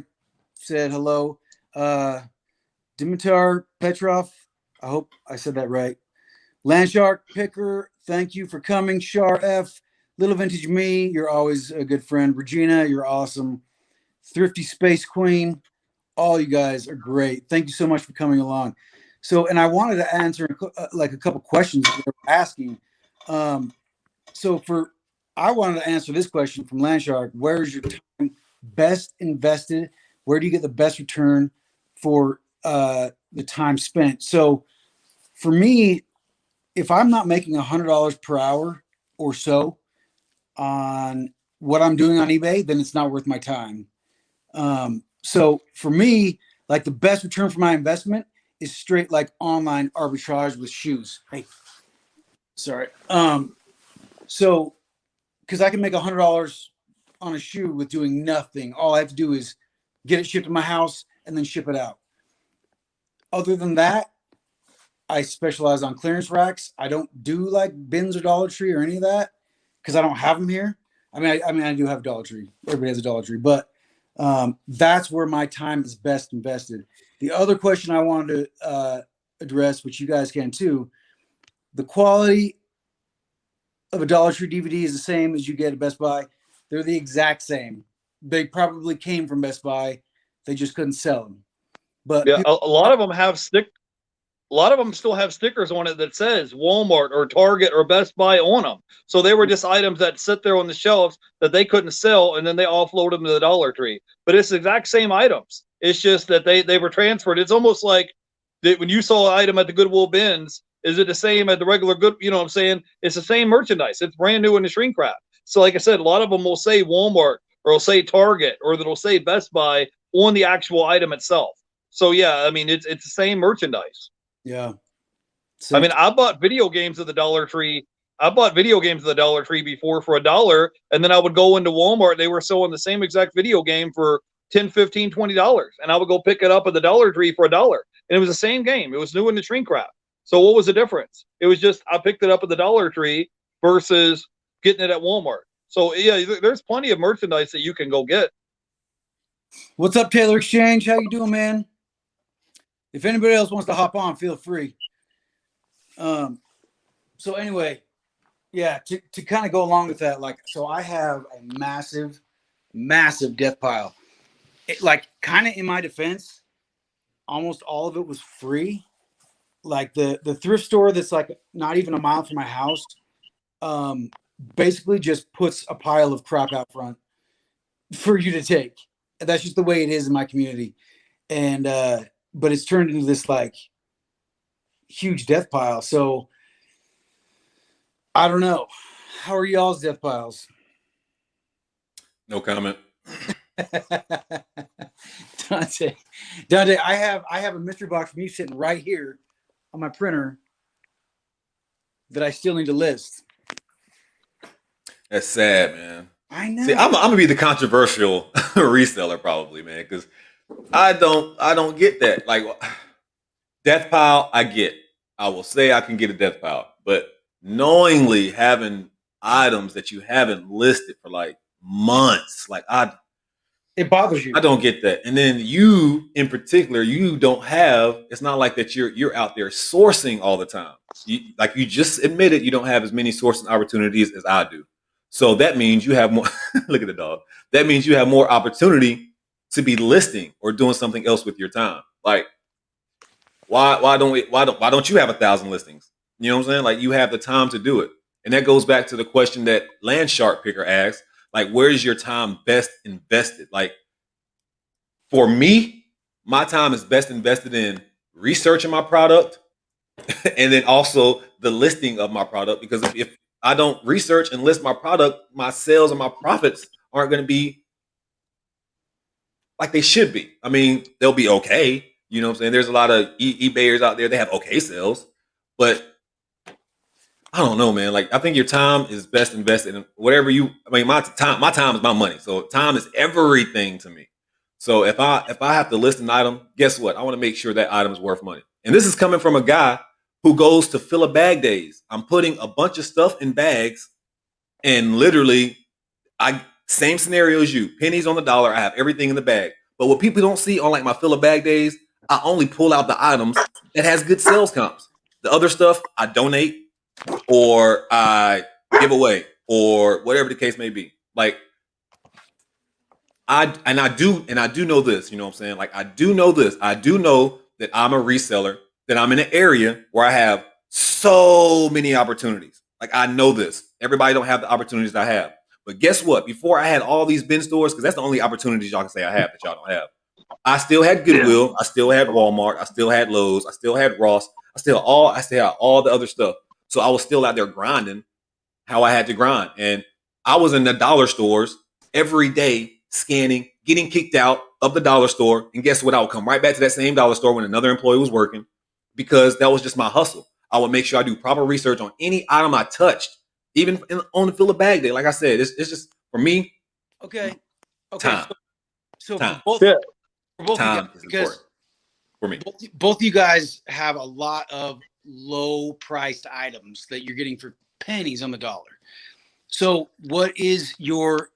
said hello. Dimitar Petrov, I hope I said that right. Landshark Picker, thank you for coming. Char F, Little Vintage Me, you're always a good friend. Regina, you're awesome. Thrifty Space Queen, all you guys are great. Thank you so much for coming along. So, and I wanted to answer like a couple questions that they were asking. I wanted to answer this question from Landshark. Where is your time best invested? Where do you get the best return for the time spent? So for me, if I'm not making $100 per hour or so on what I'm doing on eBay, then it's not worth my time. So for me, like the best return for my investment is straight like online arbitrage with shoes. Hey, sorry. So because I can make $100 on a shoe with doing nothing. All I have to do is get it shipped to my house and then ship it out. Other than that, I specialize on clearance racks. I don't do like bins or Dollar Tree or any of that because I don't have them here. I mean, I do have Dollar Tree. Everybody has a Dollar Tree, but that's where my time is best invested. The other question I wanted to address, which you guys can too, the quality of a Dollar Tree DVD is the same as you get at Best Buy. They're the exact same. They probably came from Best Buy. They just couldn't sell them. But yeah, a lot of them have a lot of them still have stickers on it that says Walmart or Target or Best Buy on them. So they were just items that sit there on the shelves that they couldn't sell, and then they offload them to the Dollar Tree. But it's the exact same items. It's just that they were transferred. It's almost like when you saw an item at the Goodwill bins, is it the same at the regular good? You know what I'm saying? It's the same merchandise. It's brand new in the shrink wrap. So like I said, a lot of them will say Walmart or will say Target or it'll say Best Buy on the actual item itself. So yeah, I mean it's the same merchandise. yeah. So, I mean, I bought video games at the Dollar Tree. I bought video games at the Dollar Tree before for $1, and then I would go into Walmart. They were selling the same exact video game for $10, $15, $20, and I would go pick it up at the Dollar Tree for $1. And it was the same game. It was new in the shrink wrap. So what was the difference? It was just I picked it up at the Dollar Tree versus getting it at Walmart. So yeah, there's plenty of merchandise that you can go get. What's up, Taylor Exchange? How you doing, man? If anybody else wants to hop on, feel free. So anyway, yeah, to kind of go along with that, like, so I have a massive death pile. Like, kind of in my defense, almost all of it was free. Like the thrift store that's like not even a mile from my house, basically just puts a pile of crap out front for you to take. And that's just the way it is in my community. And but it's turned into this like huge death pile. So I don't know. How are y'all's death piles? No comment. Dontae, I have a mystery box from you sitting right here on my printer that I still need to list. That's sad, man. I know. See, I'm gonna be the controversial reseller probably, man, because I don't get that. Like death pile, I get. I will say I can get a death pile, but knowingly having items that you haven't listed for like months, like It bothers you. I don't get that. And then you, in particular, you don't have. It's not like that. You're out there sourcing all the time. Like you just admitted, you don't have as many sourcing opportunities as I do. So that means you have more. Look at the dog. That means you have more opportunity to be listing or doing something else with your time. Like why don't you have 1,000 listings? You know what I'm saying? Like you have the time to do it. And that goes back to the question that Land Shark Picker asked. Like, where is your time best invested? Like, for me, my time is best invested in researching my product and then also the listing of my product. Because if I don't research and list my product, my sales and my profits aren't going to be like they should be. I mean, they'll be okay. You know what I'm saying? There's a lot of eBayers out there. They have okay sales. But I don't know, man. Like I think your time is best invested in whatever my time is my money. So time is everything to me. So if I have to list an item, guess what? I want to make sure that item is worth money. And this is coming from a guy who goes to fill a bag days. I'm putting a bunch of stuff in bags and literally same scenario as you. Pennies on the dollar. I have everything in the bag. But what people don't see on like my fill a bag days, I only pull out the items that has good sales comps. The other stuff I donate or I give away or whatever the case may be. Like I do know this, you know what I'm saying? Like I do know this. I do know that I'm a reseller, that I'm in an area where I have so many opportunities. Like I know this. Everybody don't have the opportunities I have. But guess what? Before I had all these bin stores, because that's the only opportunities y'all can say I have that y'all don't have. I still had Goodwill, I still had Walmart, I still had Lowe's, I still had Ross, I still had all the other stuff. So I was still out there grinding how I had to grind. And I was in the dollar stores every day scanning, getting kicked out of the dollar store. And guess what? I would come right back to that same dollar store when another employee was working because that was just my hustle. I would make sure I do proper research on any item I touched, even on the fill a bag day. Like I said, it's just for me. Okay. Time. So time. for both time you guys, is important for me. Both of you guys have a lot of low priced items that you're getting for pennies on the dollar. So what is your,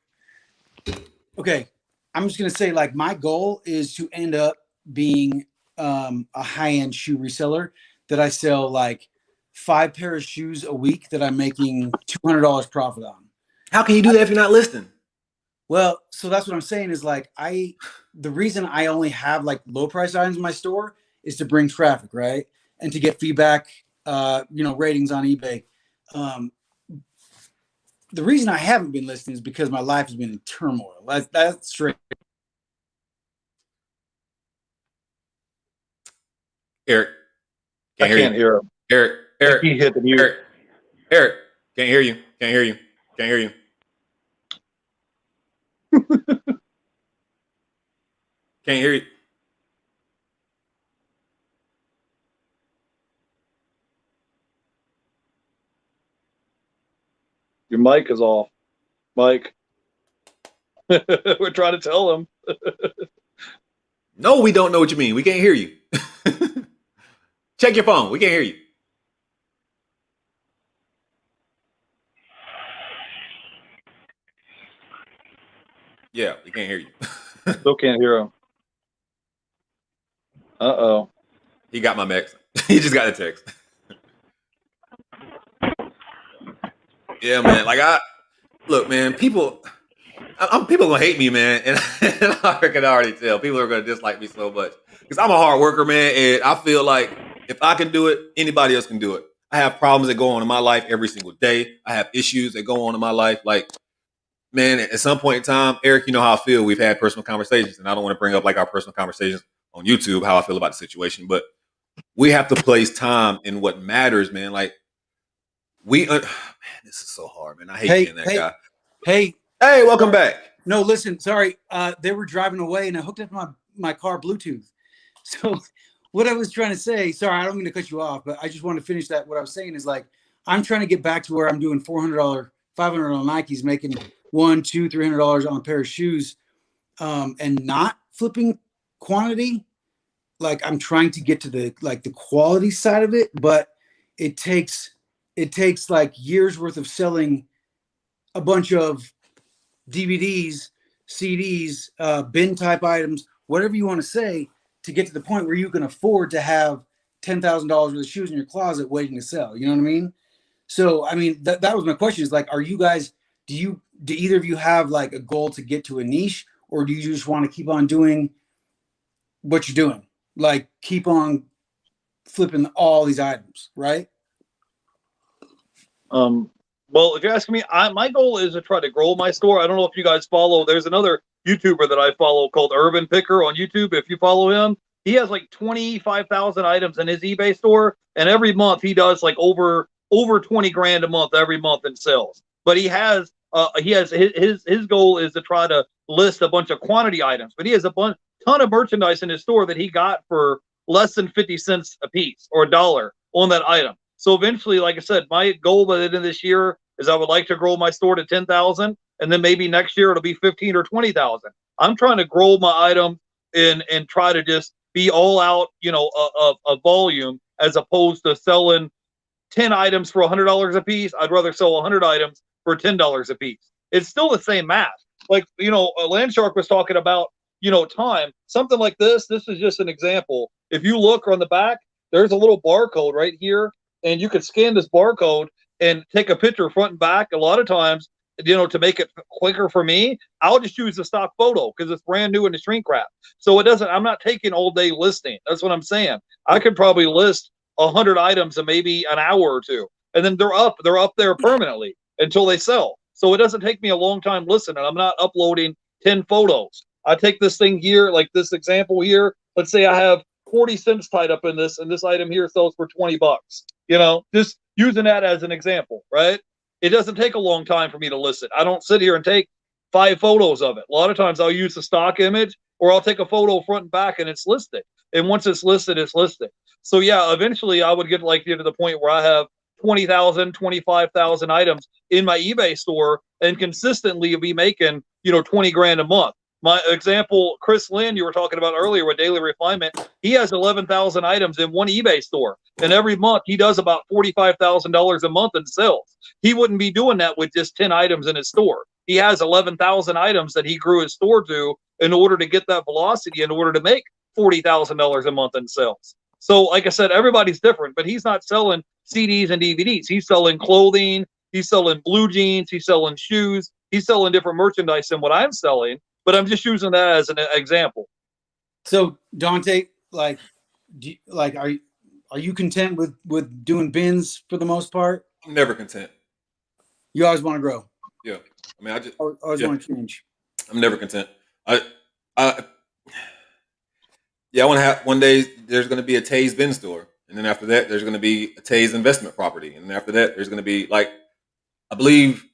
okay, I'm just going to say like my goal is to end up being a high-end shoe reseller that I sell like 5 pair of shoes a week that I'm making $200 profit on. How can you do that if you're not listening? Well, so that's what I'm saying is like the reason I only have like low price items in my store is to bring traffic, right? And to get feedback, ratings on eBay. The reason I haven't been listening is because my life has been in turmoil. That's straight. Eric, I can't hear him. Eric, He hit the mute. Eric, can't hear you. Can't hear you. Can't hear you. Can't hear you. Your mic is off. Mike. We're trying to tell him. No, we don't know what you mean. We can't hear you. Check your phone. We can't hear you. Yeah, we can't hear you. Still can't hear him. Uh-oh. He got my text. He just got a text. Yeah, man. Like look, man, people gonna hate me, man. And I can already tell. People are gonna dislike me so much. Because I'm a hard worker, man, and I feel like if I can do it, anybody else can do it. I have problems that go on in my life every single day. I have issues that go on in my life. Like, man, at some point in time, Eric, you know how I feel. We've had personal conversations, and I don't want to bring up like our personal conversations on YouTube, how I feel about the situation, but we have to place time in what matters, man. Like, Man, this is so hard, man. I hate Hey, being that guy. hey. Hey, welcome back. No, listen, sorry. They were driving away and I hooked up my car Bluetooth. So what I was trying to say, sorry, I don't mean to cut you off, but I just want to finish that. What I was saying is like, I'm trying to get back to where I'm doing $400, $500 on Nikes, making $100, $200, $300 on a pair of shoes, and not flipping quantity. Like I'm trying to get to the quality side of it, but it takes like years worth of selling a bunch of DVDs, CDs, bin type items, whatever you want to say, to get to the point where you can afford to have $10,000 worth of shoes in your closet waiting to sell. You know what I mean? So, I mean, that was my question is like, are you guys, do either of you have like a goal to get to a niche, or do you just want to keep on doing what you're doing? Like keep on flipping all these items, right? Well, if you're asking me, my goal is to try to grow my store. I don't know if you guys follow. There's another YouTuber that I follow called Urban Picker on YouTube. If you follow him, he has like 25,000 items in his eBay store, and every month he does like over 20 grand a month every month in sales. But he has his goal is to try to list a bunch of quantity items. But he has a ton of merchandise in his store that he got for less than 50 cents a piece or $1 on that item. So eventually, like I said, my goal by the end of this year is I would like to grow my store to 10,000, and then maybe next year it'll be 15 or 20,000. I'm trying to grow my item and try to just be all out, a volume, as opposed to selling 10 items for $100 a piece. I'd rather sell 100 items for $10 a piece. It's still the same math. Like, Landshark was talking about, time. Something like this. This is just an example. If you look on the back, there's a little barcode right here, and you can scan this barcode and take a picture front and back. A lot of times, to make it quicker for me, I'll just use the stock photo because it's brand new in the shrink wrap. So I'm not taking all day listing. That's what I'm saying. I could probably list 100 items in maybe an hour or two, and then they're up there permanently until they sell. So it doesn't take me a long time listing, and I'm not uploading 10 photos. I take this thing here, like this example here. Let's say I have 40 cents tied up in this, and this item here sells for $20. Just using that as an example, right? It doesn't take a long time for me to list it. I don't sit here and take 5 photos of it. A lot of times I'll use the stock image, or I'll take a photo front and back, and it's listed. And once it's listed, it's listed. So yeah, eventually I would get to the point where I have 20,000, 25,000 items in my eBay store, and consistently be making, 20 grand a month. My example, Chris Lynn, you were talking about earlier with Daily Refinement, he has 11,000 items in one eBay store. And every month he does about $45,000 a month in sales. He wouldn't be doing that with just 10 items in his store. He has 11,000 items that he grew his store to in order to get that velocity, in order to make $40,000 a month in sales. So like I said, everybody's different, but he's not selling CDs and DVDs. He's selling clothing. He's selling blue jeans. He's selling shoes. He's selling different merchandise than what I'm selling. But I'm just using that as an example. So Dontae, are you content with doing bins for the most part? I'm never content. You always want to grow. Yeah, I mean, I just always want to change. I'm never content. I want to have one day. There's going to be a Taze bin store, and then after that, there's going to be a Taze investment property, and then after that, there's going to be I believe.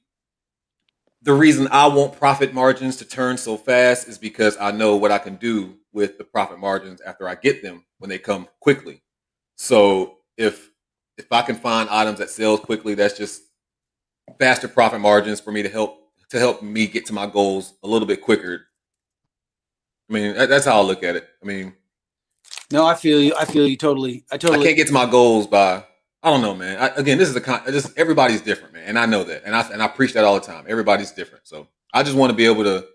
The reason I want profit margins to turn so fast is because I know what I can do with the profit margins after I get them when they come quickly. So if I can find items that sells quickly, that's just faster profit margins for me to help me get to my goals a little bit quicker. I mean, that's how I look at it. I mean, no, I feel you. I feel you totally. I can't get to my goals by. I don't know, man. Everybody's different, man, and I know that, and I preach that all the time. Everybody's different, so I just want to be able to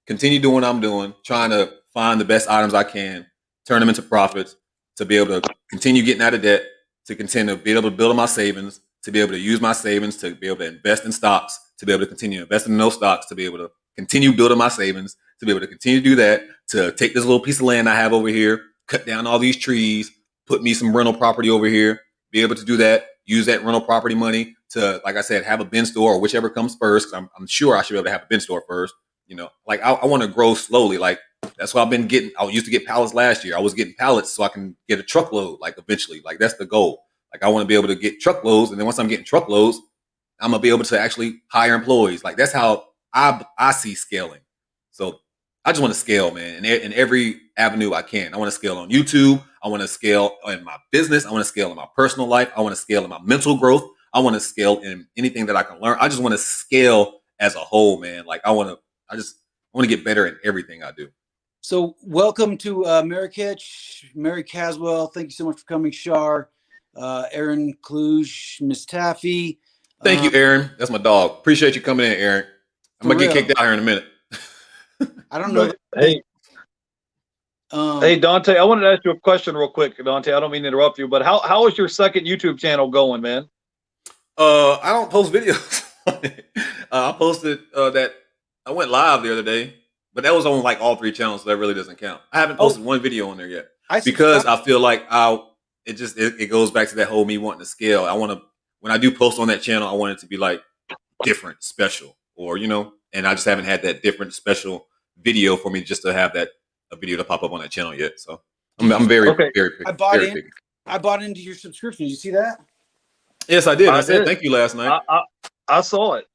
continue doing what I'm doing, trying to find the best items I can, turn them into profits, to be able to continue getting out of debt, to continue to be able to build on my savings, to be able to use my savings, to be able to invest in stocks, to be able to continue investing in those stocks, to be able to continue building my savings, to be able to continue to do that, to take this little piece of land I have over here, cut down all these trees, put me some rental property over here. Be able to do that, use that rental property money to, like I said, have a bin store, or whichever comes first. I'm sure I should be able to have a bin store first. I want to grow slowly. Like that's what I've been getting. I used to get pallets last year. I was getting pallets so I can get a truckload. Eventually, that's the goal. I want to be able to get truckloads, and then once I'm getting truckloads, I'm gonna be able to actually hire employees. Like that's how I see scaling. So I just want to scale, man, in every avenue I can. I want to scale on YouTube. I want to scale in my business. I want to scale in my personal life. I want to scale in my mental growth. I want to scale in anything that I can learn. I just want to scale as a whole, man. Like I want to get better in everything I do. So welcome to Mary Caswell. Thank you so much for coming, Shar, Aaron Kluge, Miss Taffy. Thank you, Aaron. That's my dog. Appreciate you coming in, Aaron. I'm gonna get kicked out here in a minute. I don't know. Hey, hey, Dontae, I wanted to ask you a question real quick, Dontae. I don't mean to interrupt you, but how is your second YouTube channel going, man? I don't post videos. I posted that I went live the other day, but that was on like all 3 channels, so that really doesn't count. I haven't posted one video on there yet because I feel like it goes back to that whole me wanting to scale. When I do post on that channel, I want it to be like different, special, or and I just haven't had that different, special video for me just to have a video to pop up on that channel yet. So I'm very picky. I bought into your subscription. Did you see that? Yes, I did. I said thank you last night. I saw it.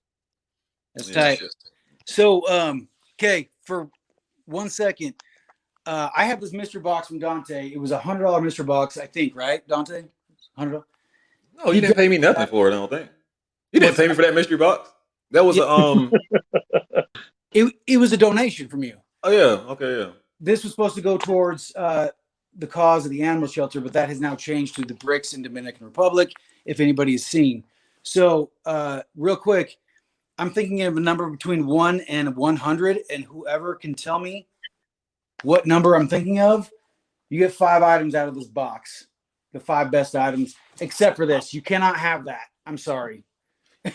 That's tight. So, okay, for 1 second, I have this mystery box from Dontae. It was $100 mystery box, I think, right, Dontae? $100. No, you didn't pay me nothing for it. I don't think you didn't pay me for that mystery box. That was It was a donation from you. Oh yeah, okay, yeah. This was supposed to go towards the cause of the animal shelter, but that has now changed to the bricks in Dominican Republic, if anybody has seen. So, real quick, I'm thinking of a number between 1 and 100, and whoever can tell me what number I'm thinking of, you get 5 items out of this box. The 5 best items, except for this. You cannot have that. I'm sorry.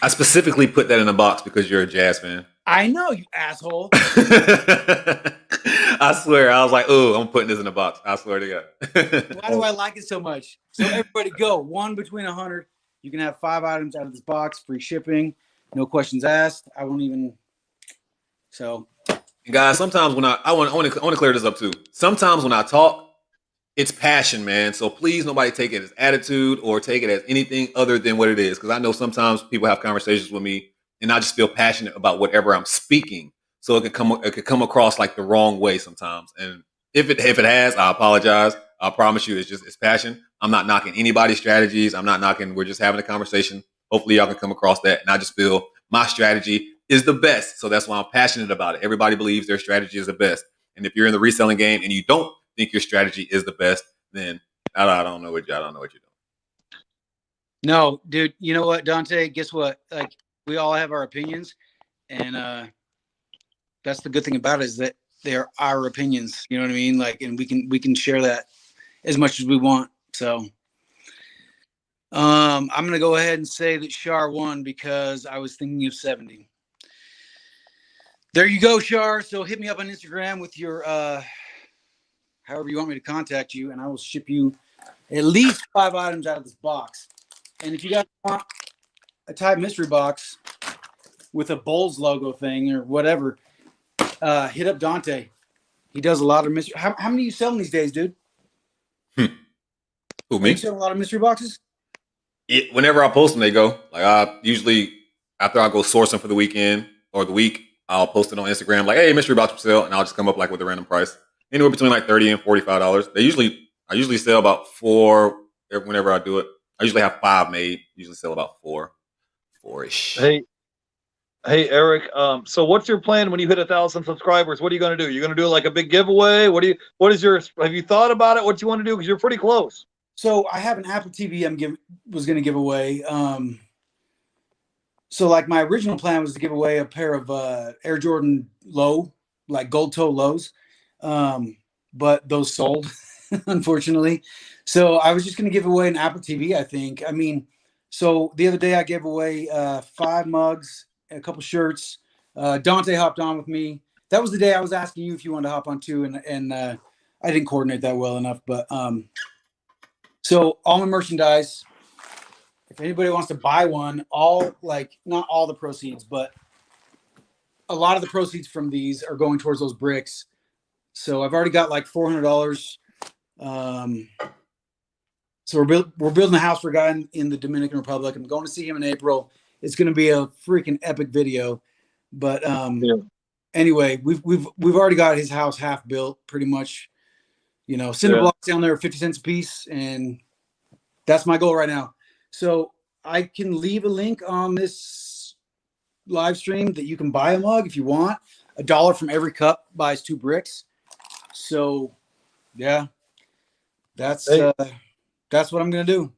I specifically put that in a box because you're a Jazz fan. I know, you asshole. I swear, I was like, "Oh, I'm putting this in a box." I swear to God. Why do I like it so much? So everybody go 1 between 100. You can have 5 items out of this box, free shipping, no questions asked. I won't even. So, guys, sometimes when I want to clear this up too. Sometimes when I talk, it's passion, man. So please, nobody take it as attitude or take it as anything other than what it is. Because I know sometimes people have conversations with me, and I just feel passionate about whatever I'm speaking. So it could come across like the wrong way sometimes. And if it has, I apologize. I promise you, it's passion. I'm not knocking anybody's strategies. I'm not knocking. We're just having a conversation. Hopefully, y'all can come across that. And I just feel my strategy is the best. So that's why I'm passionate about it. Everybody believes their strategy is the best. And if you're in the reselling game and you don't think your strategy is the best, then I don't know what you're doing. No, dude. You know what, Dontae? Guess what? Like, we all have our opinions, and that's the good thing about it, is that they're our opinions. You know what I mean? Like, and we can share that as much as we want. So, I'm gonna go ahead and say that Shar won because I was thinking of 70. There you go, Shar. So hit me up on Instagram with your however you want me to contact you, and I will ship you at least 5 items out of this box. And if you guys want a type mystery box with a Bulls logo thing or whatever, hit up Dontae. He does a lot of mystery. How many are you selling these days, dude? Who, me? Are you selling a lot of mystery boxes? Whenever I post them, they go. Like I usually, after I go sourcing for the weekend or the week, I'll post it on Instagram like, "Hey, mystery box for sale," and I'll just come up like with a random price, anywhere between like $30 and $45. I usually sell about 4 whenever I do it. I usually have 5 made. Usually sell about 4-ish. Hey, Eric. So what's your plan when you hit 1,000 subscribers? What are you going to do? You're going to do like a big giveaway? Have you thought about it? What do you want to do? Because you're pretty close. So I have an Apple TV was going to give away. So like my original plan was to give away a pair of Air Jordan low, like gold toe lows. But those sold, unfortunately. So I was just going to give away an Apple TV, I think. I mean, so the other day I gave away 5 mugs, a couple shirts. Dontae hopped on with me. That was the day I was asking you if you wanted to hop on too, and I didn't coordinate that well enough. But so all my merchandise, if anybody wants to buy one, not all the proceeds, but a lot of the proceeds from these are going towards those bricks. So I've already got like $400. So we're building a house for a guy in the Dominican Republic. I'm going to see him in April. it's going to be a freaking epic video. But Yeah. anyway, we've already got his house half built, pretty much. You know, cinder Yeah. blocks down there are 50 cents a piece, and that's my goal right now. So I can leave a link on this live stream that you can buy a mug if you want. $1 from every cup buys 2 bricks. So yeah, that's what I'm gonna do.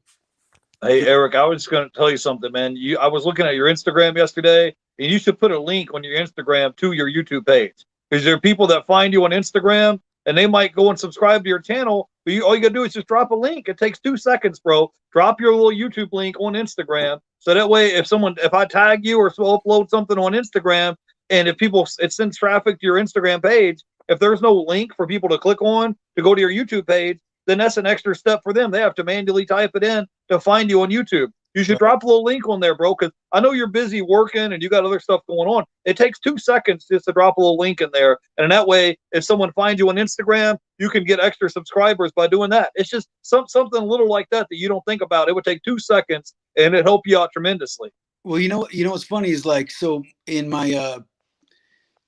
Hey, Eric, I was just going to tell you something, man. I was looking at your Instagram yesterday, and you should put a link on your Instagram to your YouTube page, because there are people that find you on Instagram, and they might go and subscribe to your channel. But all you got to do is just drop a link. It takes 2 seconds, bro. Drop your little YouTube link on Instagram, so that way, if I tag you or upload something on Instagram, and if it sends traffic to your Instagram page, if there's no link for people to click on to go to your YouTube page, then that's an extra step for them. They have to manually type it in to find you on YouTube. You should drop a little link on there, bro, because I know you're busy working and you got other stuff going on. It takes 2 seconds just to drop a little link in there. And in that way, if someone finds you on Instagram, you can get extra subscribers by doing that. It's just something little like that you don't think about. It would take 2 seconds and it'd help you out tremendously. Well, you know what's funny is, like, so in my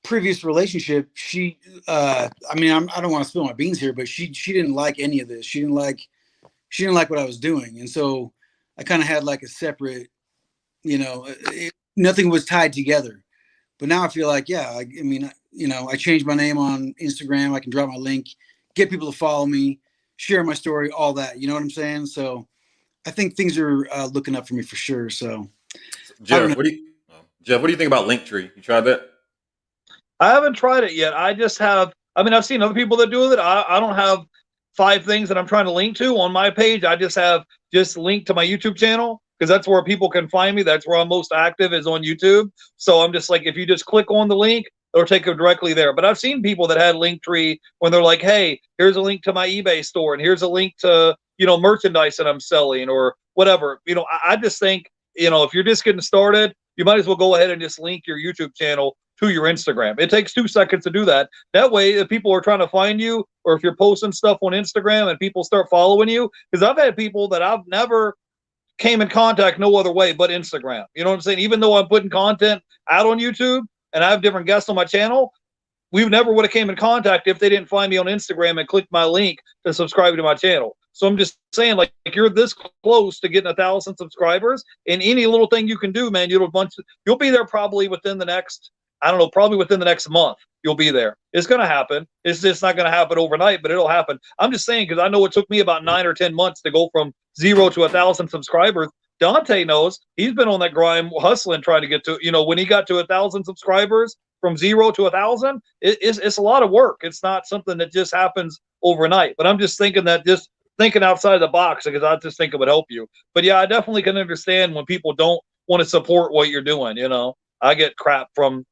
previous relationship, she I don't want to spill my beans here, but she didn't like any of this. She didn't like what I was doing, and so I kind of had like a separate, nothing was tied together. But now I feel like, yeah, I changed my name on Instagram. I can drop my link, get people to follow me, share my story, all that. You know what I'm saying? So I think things are looking up for me for sure. So Jeff, what do you think about Linktree? You tried that? I haven't tried it yet. I've seen other people that do it. I don't have 5 things that I'm trying to link to on my page. I just have linked to my YouTube channel, because that's where people can find me. That's where I'm most active, is on YouTube. So I'm just like, if you just click on the link, it'll take you directly there. But I've seen people that had Linktree when they're like, hey, here's a link to my eBay store, and here's a link to, merchandise that I'm selling or whatever. I just think, if you're just getting started, you might as well go ahead and just link your YouTube channel to your Instagram. It takes 2 seconds to do that. That way, if people are trying to find you, or if you're posting stuff on Instagram and people start following you, because I've had people that I've never came in contact no other way but Instagram. You know what I'm saying? Even though I'm putting content out on YouTube and I have different guests on my channel, we never would have came in contact if they didn't find me on Instagram and click my link to subscribe to my channel. So I'm just saying, like, you're this close to getting 1,000 subscribers, and any little thing you can do, man, you'll be there probably within the next, probably within the next month. You'll be there. It's going to happen. It's just not going to happen overnight, but it'll happen. I'm just saying, because I know it took me about 9 or 10 months to go from 0 to 1,000 subscribers. Dontae knows. He's been on that grind, hustling, trying to get to, when he got to 1,000 subscribers from 0 to 1,000, it's a lot of work. It's not something that just happens overnight. But I'm just thinking that just thinking outside the box, because I just think it would help you. But yeah, I definitely can understand when people don't want to support what you're doing. I get crap from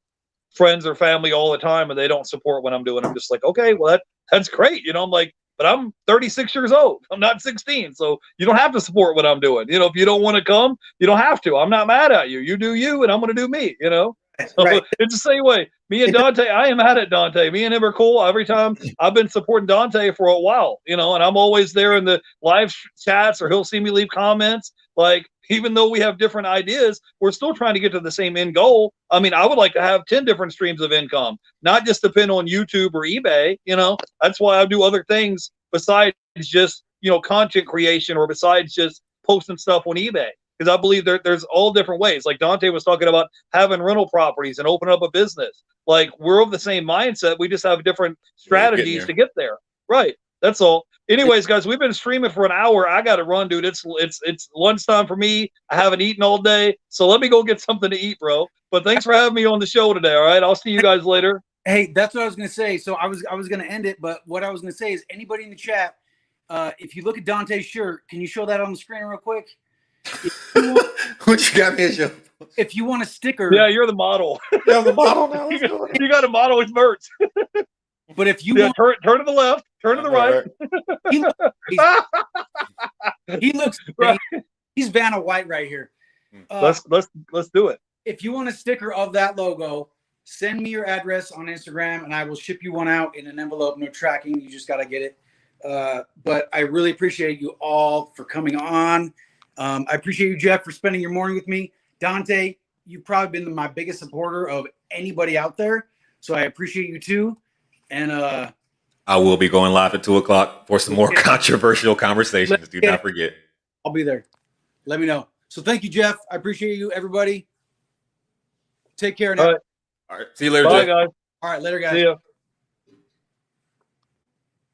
friends or family all the time, and they don't support what I'm doing. I'm just like, okay, well, that's great. I'm like, but I'm 36 years old. I'm not 16. So you don't have to support what I'm doing. If you don't want to come, you don't have to. I'm not mad at you. You do you, and I'm going to do me, So Right. It's the same way. Me and Dontae, I am mad at Dontae. Me and him are cool. Every time I've been supporting Dontae for a while, and I'm always there in the live chats, or he'll see me leave comments. Like, even though we have different ideas, we're still trying to get to the same end goal. I mean, I would like to have 10 different streams of income, not just depend on YouTube or eBay. That's why I do other things besides just, content creation, or besides just posting stuff on eBay. Because I believe there's all different ways. Like Dontae was talking about having rental properties and opening up a business. Like, we're of the same mindset. We just have different strategies to get there. Right. That's all. Anyways, guys, we've been streaming for an hour. I got to run, dude. It's lunchtime for me. I haven't eaten all day, so let me go get something to eat, bro. But thanks for having me on the show today. All right, I'll see you guys later. Hey, that's what I was gonna say. So I was gonna end it, but what I was gonna say is, anybody in the chat, if you look at Dontae's shirt, can you show that on the screen real quick? What you got me a show? If you want a sticker, yeah, you're the model. Yeah, I'm the model now. You got a model with merch. But if you want, turn to the left, turn to the right. He looks right. He's Vanna White right here. Let's do it. If you want a sticker of that logo, send me your address on Instagram, and I will ship you one out in an envelope. No tracking. You just got to get it. But I really appreciate you all for coming on. I appreciate you, Jeff, for spending your morning with me. Dontae, you've probably been my biggest supporter of anybody out there. So I appreciate you too. And I will be going live at 2:00 for some more controversial conversations. Do not forget. I'll be there. Let me know. So thank you, Jeff. I appreciate you, everybody. Take care now. All right. All right. See you later, Bye, Jeff. guys. All right, later, guys. See ya.